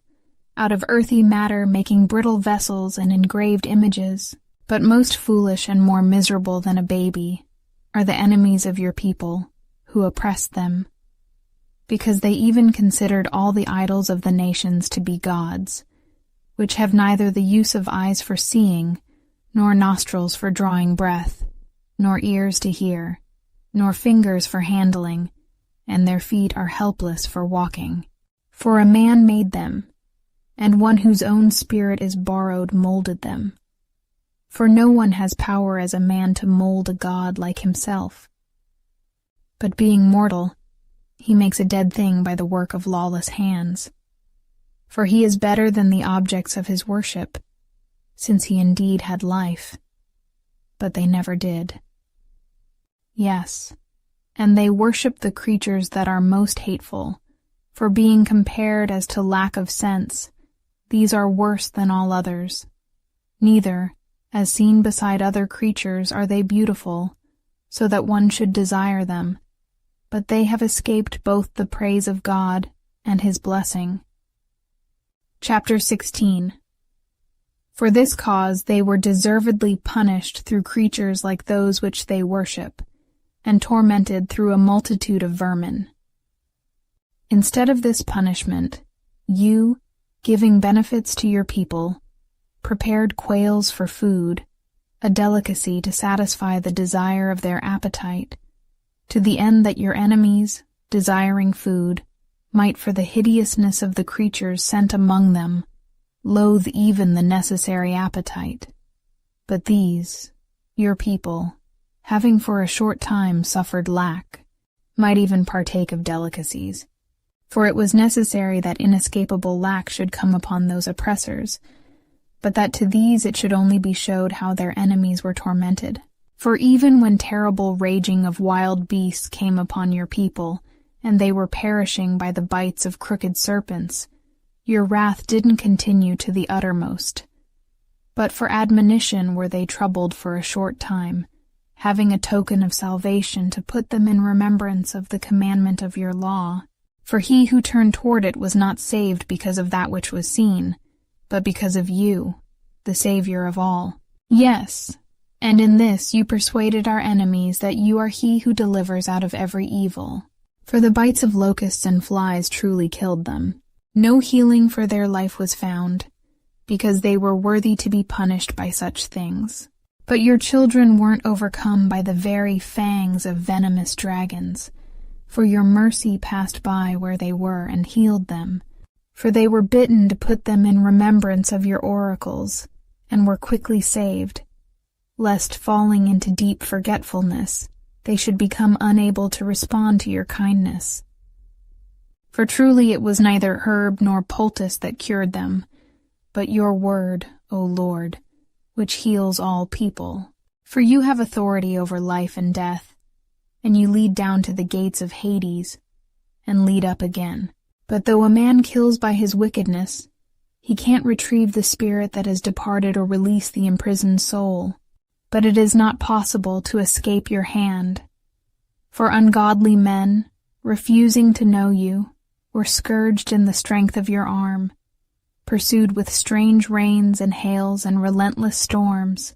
out of earthy matter making brittle vessels and engraved images. But most foolish and more miserable than a baby are the enemies of your people, who oppressed them, because they even considered all the idols of the nations to be gods, which have neither the use of eyes for seeing, nor nostrils for drawing breath, nor ears to hear, nor fingers for handling, and their feet are helpless for walking. For a man made them, and one whose own spirit is borrowed molded them. For no one has power as a man to mold a god like himself. But being mortal, he makes a dead thing by the work of lawless hands. For he is better than the objects of his worship, since he indeed had life, but they never did. Yes, and they worship the creatures that are most hateful, for being compared as to lack of sense, these are worse than all others. Neither, as seen beside other creatures, are they beautiful, so that one should desire them, but they have escaped both the praise of God and his blessing. Chapter 16. For this cause they were deservedly punished through creatures like those which they worship, and tormented through a multitude of vermin. Instead of this punishment, you, giving benefits to your people, prepared quails for food, a delicacy to satisfy the desire of their appetite, to the end that your enemies, desiring food, might for the hideousness of the creatures sent among them, loathe even the necessary appetite. But these, your people, having for a short time suffered lack, might even partake of delicacies. For it was necessary that inescapable lack should come upon those oppressors, but that to these it should only be showed how their enemies were tormented. For even when terrible raging of wild beasts came upon your people, and they were perishing by the bites of crooked serpents, your wrath didn't continue to the uttermost. But for admonition were they troubled for a short time, having a token of salvation to put them in remembrance of the commandment of your law. For he who turned toward it was not saved because of that which was seen, but because of you, the Savior of all. Yes, and in this you persuaded our enemies that you are he who delivers out of every evil. For the bites of locusts and flies truly killed them. No healing for their life was found, because they were worthy to be punished by such things. But your children weren't overcome by the very fangs of venomous dragons, for your mercy passed by where they were and healed them. For they were bitten to put them in remembrance of your oracles, and were quickly saved, lest falling into deep forgetfulness, they should become unable to respond to your kindness. For truly it was neither herb nor poultice that cured them, but your word, O Lord, which heals all people. For you have authority over life and death, and you lead down to the gates of Hades, and lead up again. But though a man kills by his wickedness, he can't retrieve the spirit that has departed or release the imprisoned soul. But it is not possible to escape your hand. For ungodly men, refusing to know you, were scourged in the strength of your arm, pursued with strange rains and hails and relentless storms,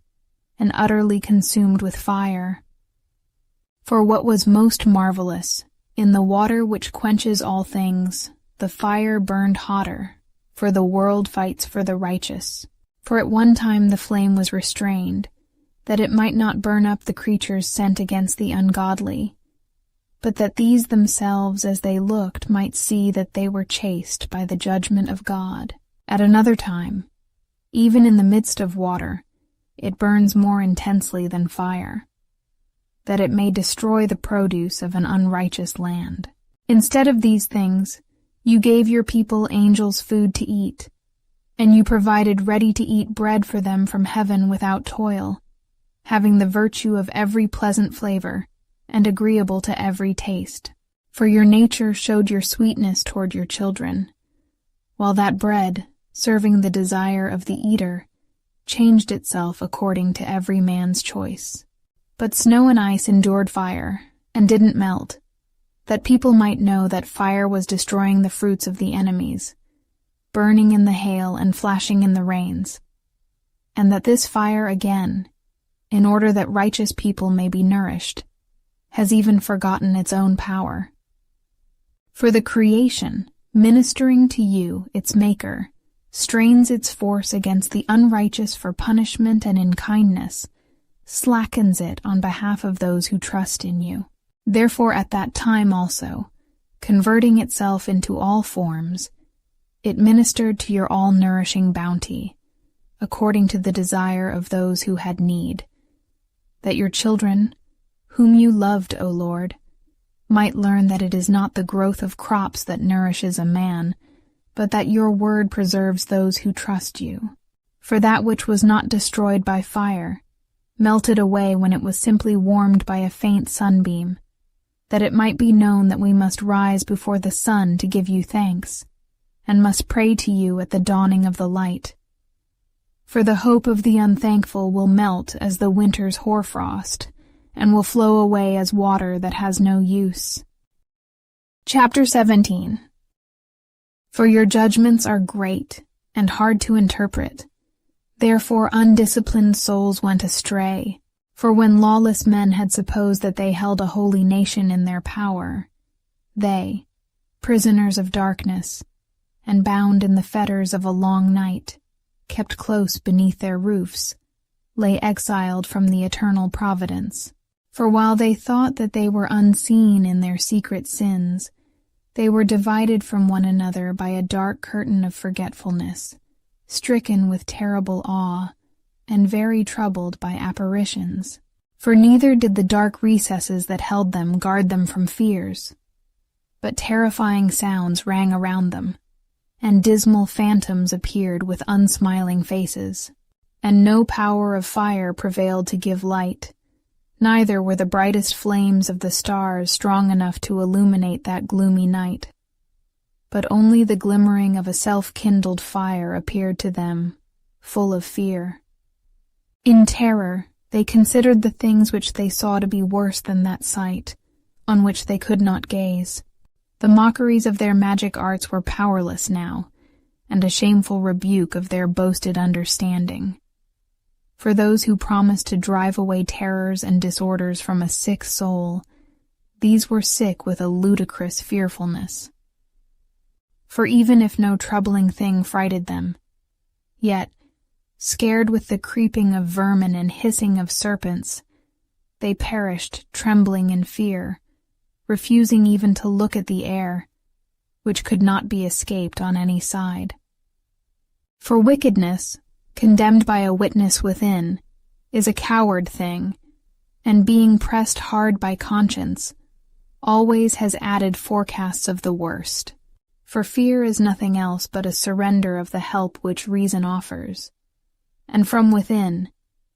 and utterly consumed with fire. For what was most marvelous, in the water which quenches all things, the fire burned hotter, for the world fights for the righteous. For at one time the flame was restrained, that it might not burn up the creatures sent against the ungodly, but that these themselves as they looked might see that they were chaste by the judgment of God. At another time, even in the midst of water, it burns more intensely than fire, that it may destroy the produce of an unrighteous land. Instead of these things, You gave your people angels food to eat, and you provided ready-to-eat bread for them from heaven without toil, having the virtue of every pleasant flavor, and agreeable to every taste. For your nature showed your sweetness toward your children, while that bread, serving the desire of the eater, changed itself according to every man's choice. But snow and ice endured fire, and didn't melt, that people might know that fire was destroying the fruits of the enemies, burning in the hail and flashing in the rains, and that this fire again, in order that righteous people may be nourished, has even forgotten its own power. For the creation, ministering to you, its maker, strains its force against the unrighteous for punishment and in kindness, slackens it on behalf of those who trust in you. Therefore at that time also, converting itself into all forms, it ministered to your all-nourishing bounty, according to the desire of those who had need, that your children, whom you loved, O Lord, might learn that it is not the growth of crops that nourishes a man, but that your word preserves those who trust you. For that which was not destroyed by fire melted away when it was simply warmed by a faint sunbeam, that it might be known that we must rise before the sun to give you thanks, and must pray to you at the dawning of the light. For the hope of the unthankful will melt as the winter's hoarfrost, and will flow away as water that has no use. Chapter 17. For your judgments are great and hard to interpret. Therefore undisciplined souls went astray. For when lawless men had supposed that they held a holy nation in their power, they, prisoners of darkness, and bound in the fetters of a long night, kept close beneath their roofs, lay exiled from the eternal providence. For while they thought that they were unseen in their secret sins, they were divided from one another by a dark curtain of forgetfulness, stricken with terrible awe, and very troubled by apparitions. For neither did the dark recesses that held them guard them from fears, but terrifying sounds rang around them, and dismal phantoms appeared with unsmiling faces. And no power of fire prevailed to give light, neither were the brightest flames of the stars strong enough to illuminate that gloomy night. But only the glimmering of a self-kindled fire appeared to them, full of fear. In terror, they considered the things which they saw to be worse than that sight, on which they could not gaze. The mockeries of their magic arts were powerless now, and a shameful rebuke of their boasted understanding. For those who promised to drive away terrors and disorders from a sick soul, these were sick with a ludicrous fearfulness. For even if no troubling thing frighted them, yet, scared with the creeping of vermin and hissing of serpents, they perished trembling in fear, refusing even to look at the air, which could not be escaped on any side. For wickedness, condemned by a witness within, is a coward thing, and being pressed hard by conscience, always has added forecasts of the worst. For fear is nothing else but a surrender of the help which reason offers, and from within,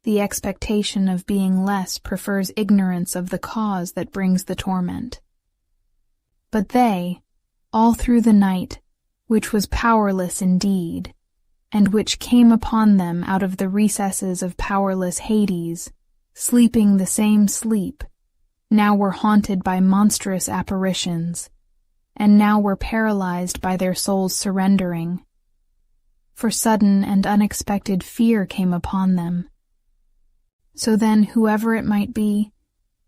the expectation of being less prefers ignorance of the cause that brings the torment. But they, all through the night, which was powerless indeed, and which came upon them out of the recesses of powerless Hades, sleeping the same sleep, now were haunted by monstrous apparitions, and now were paralyzed by their souls surrendering. For sudden and unexpected fear came upon them. So then whoever it might be,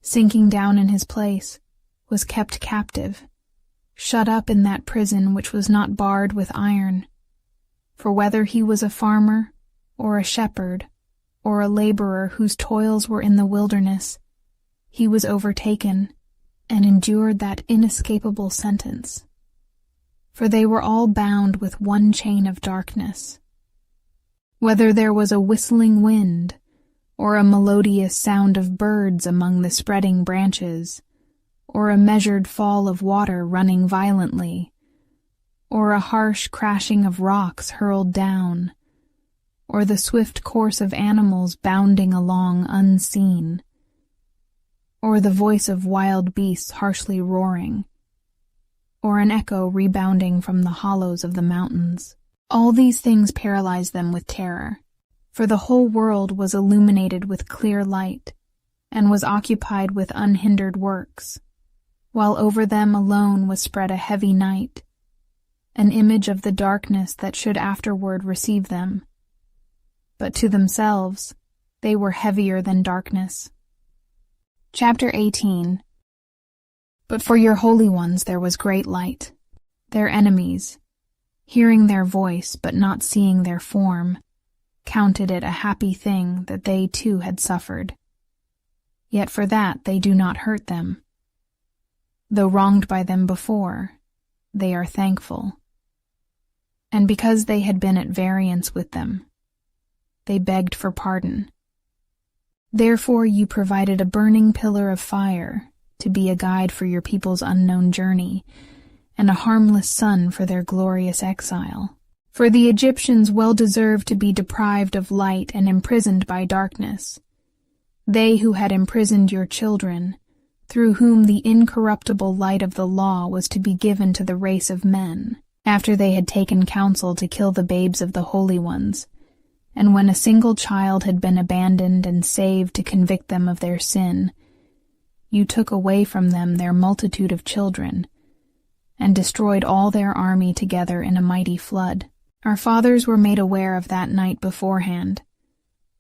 sinking down in his place, was kept captive, shut up in that prison which was not barred with iron. For whether he was a farmer, or a shepherd, or a laborer whose toils were in the wilderness, he was overtaken, and endured that inescapable sentence. For they were all bound with one chain of darkness. Whether there was a whistling wind, or a melodious sound of birds among the spreading branches, or a measured fall of water running violently, or a harsh crashing of rocks hurled down, or the swift course of animals bounding along unseen, or the voice of wild beasts harshly roaring, or an echo rebounding from the hollows of the mountains. All these things paralyzed them with terror, for the whole world was illuminated with clear light, and was occupied with unhindered works, while over them alone was spread a heavy night, an image of the darkness that should afterward receive them. But to themselves they were heavier than darkness. Chapter 18. But for your holy ones there was great light. Their enemies, hearing their voice but not seeing their form, counted it a happy thing that they too had suffered. Yet for that they do not hurt them. Though wronged by them before, they are thankful. And because they had been at variance with them, they begged for pardon. Therefore you provided a burning pillar of fire to be a guide for your people's unknown journey, and a harmless sun for their glorious exile. For the Egyptians well deserved to be deprived of light and imprisoned by darkness. They who had imprisoned your children, through whom the incorruptible light of the law was to be given to the race of men, after they had taken counsel to kill the babes of the holy ones, and when a single child had been abandoned and saved to convict them of their sin, you took away from them their multitude of children, and destroyed all their army together in a mighty flood. Our fathers were made aware of that night beforehand,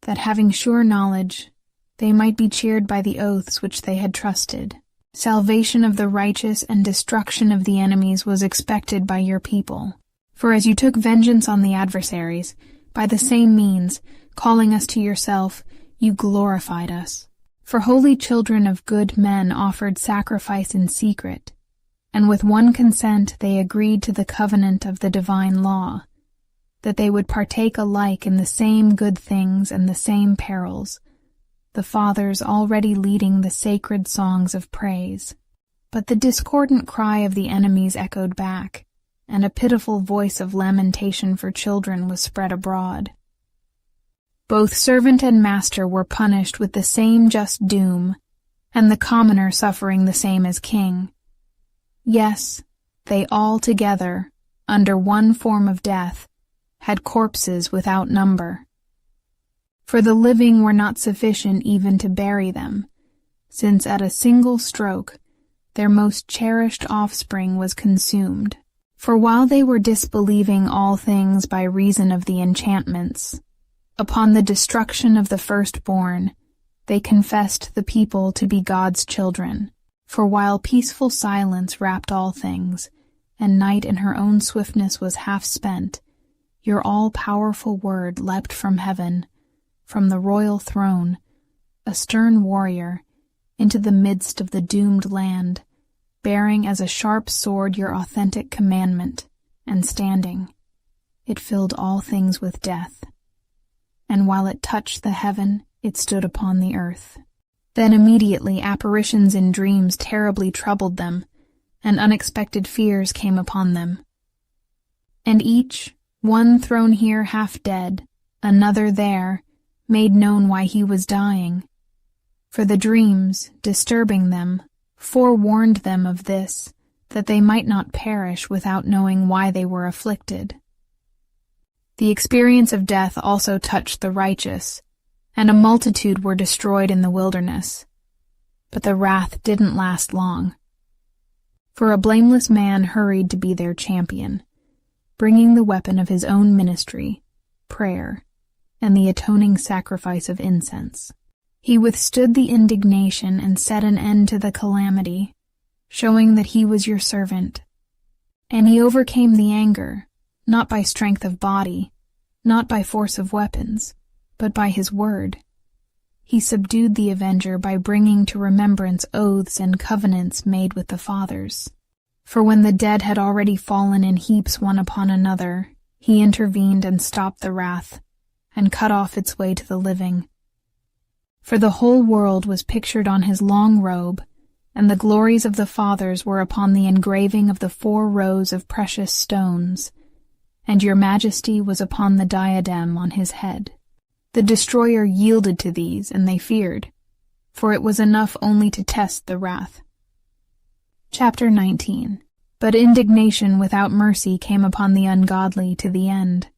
that having sure knowledge, they might be cheered by the oaths which they had trusted. Salvation of the righteous and destruction of the enemies was expected by your people. For as you took vengeance on the adversaries, by the same means, calling us to yourself, you glorified us. For holy children of good men offered sacrifice in secret, and with one consent they agreed to the covenant of the divine law, that they would partake alike in the same good things and the same perils, the fathers already leading the sacred songs of praise. But the discordant cry of the enemies echoed back, and a pitiful voice of lamentation for children was spread abroad. Both servant and master were punished with the same just doom, and the commoner suffering the same as king. Yes, they all together, under one form of death, had corpses without number. For the living were not sufficient even to bury them, since at a single stroke their most cherished offspring was consumed. For while they were disbelieving all things by reason of the enchantments, upon the destruction of the firstborn, they confessed the people to be God's children. For while peaceful silence wrapped all things, and night in her own swiftness was half spent, your all-powerful word leapt from heaven, from the royal throne, a stern warrior, into the midst of the doomed land, bearing as a sharp sword your authentic commandment, and standing, it filled all things with death. And while it touched the heaven, it stood upon the earth. Then immediately apparitions in dreams terribly troubled them, and unexpected fears came upon them. And each, one thrown here half dead, another there, made known why he was dying. For the dreams, disturbing them, forewarned them of this, that they might not perish without knowing why they were afflicted. The experience of death also touched the righteous, and a multitude were destroyed in the wilderness. But the wrath didn't last long. For a blameless man hurried to be their champion, bringing the weapon of his own ministry, prayer, and the atoning sacrifice of incense. He withstood the indignation and set an end to the calamity, showing that he was your servant. And he overcame the anger, not by strength of body, not by force of weapons, but by his word. He subdued the avenger by bringing to remembrance oaths and covenants made with the fathers. For when the dead had already fallen in heaps one upon another, he intervened and stopped the wrath, and cut off its way to the living. For the whole world was pictured on his long robe, and the glories of the fathers were upon the engraving of the 4 rows of precious stones, and your majesty was upon the diadem on his head. The destroyer yielded to these, and they feared, for it was enough only to test the wrath. Chapter 19. But indignation without mercy came upon the ungodly to the end.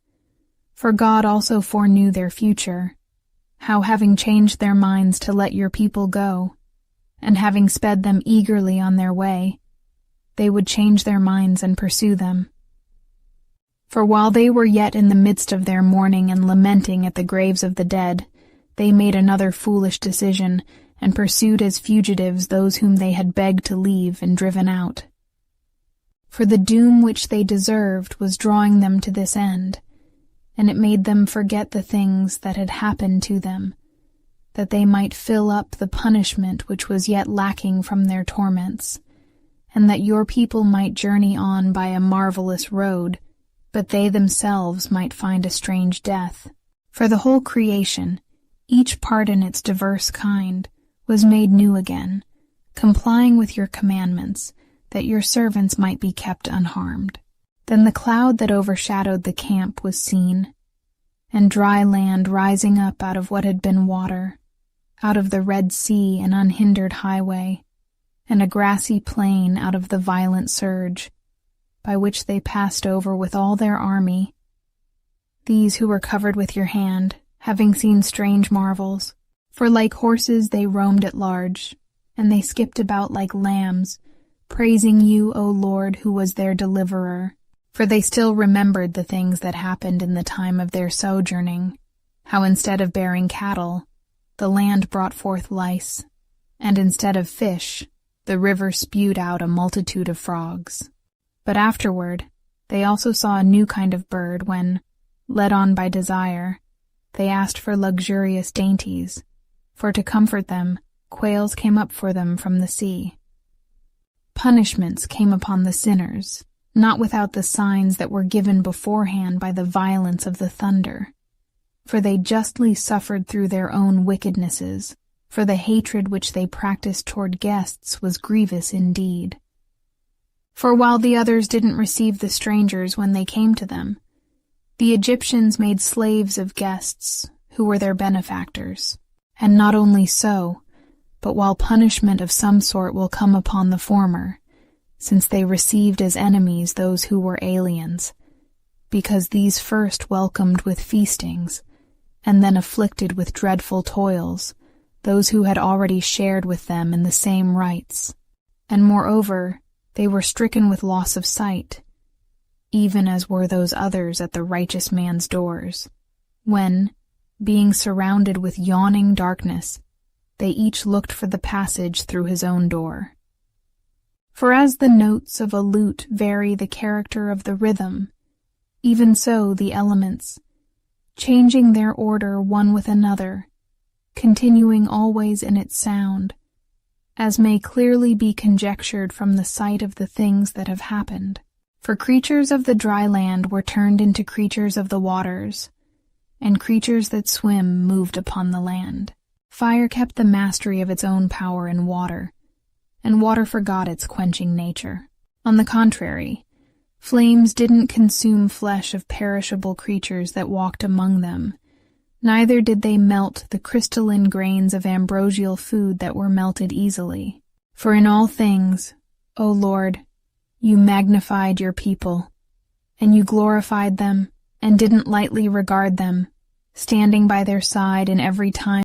For God also foreknew their future, how having changed their minds to let your people go, and having sped them eagerly on their way, they would change their minds and pursue them. For while they were yet in the midst of their mourning and lamenting at the graves of the dead, they made another foolish decision, and pursued as fugitives those whom they had begged to leave and driven out. For the doom which they deserved was drawing them to this end, and it made them forget the things that had happened to them, that they might fill up the punishment which was yet lacking from their torments, and that your people might journey on by a marvelous road, but they themselves might find a strange death. For the whole creation, each part in its diverse kind, was made new again, complying with your commandments, that your servants might be kept unharmed. Then the cloud that overshadowed the camp was seen, and dry land rising up out of what had been water, out of the Red Sea an unhindered highway, and a grassy plain out of the violent surge, by which they passed over with all their army, these who were covered with your hand, having seen strange marvels. For like horses they roamed at large, and they skipped about like lambs, praising you, O Lord, who was their deliverer. For they still remembered the things that happened in the time of their sojourning, how instead of bearing cattle, the land brought forth lice, and instead of fish, the river spewed out a multitude of frogs. But afterward, they also saw a new kind of bird when, led on by desire, they asked for luxurious dainties, for to comfort them, quails came up for them from the sea. Punishments came upon the sinners, not without the signs that were given beforehand by the violence of the thunder, for they justly suffered through their own wickednesses, for the hatred which they practiced toward guests was grievous indeed. For while the others didn't receive the strangers when they came to them, the Egyptians made slaves of guests who were their benefactors. And not only so, but while punishment of some sort will come upon the former, since they received as enemies those who were aliens, because these first welcomed with feastings, and then afflicted with dreadful toils, those who had already shared with them in the same rights. And moreover, they were stricken with loss of sight, even as were those others at the righteous man's doors, when, being surrounded with yawning darkness, they each looked for the passage through his own door. For as the notes of a lute vary the character of the rhythm, even so the elements, changing their order one with another, continuing always in its sound, as may clearly be conjectured from the sight of the things that have happened. For creatures of the dry land were turned into creatures of the waters, and creatures that swim moved upon the land. Fire kept the mastery of its own power in water, and water forgot its quenching nature. On the contrary, flames didn't consume flesh of perishable creatures that walked among them, neither did they melt the crystalline grains of ambrosial food that were melted easily. For in all things, O Lord, you magnified your people, and you glorified them, and didn't lightly regard them, standing by their side in every time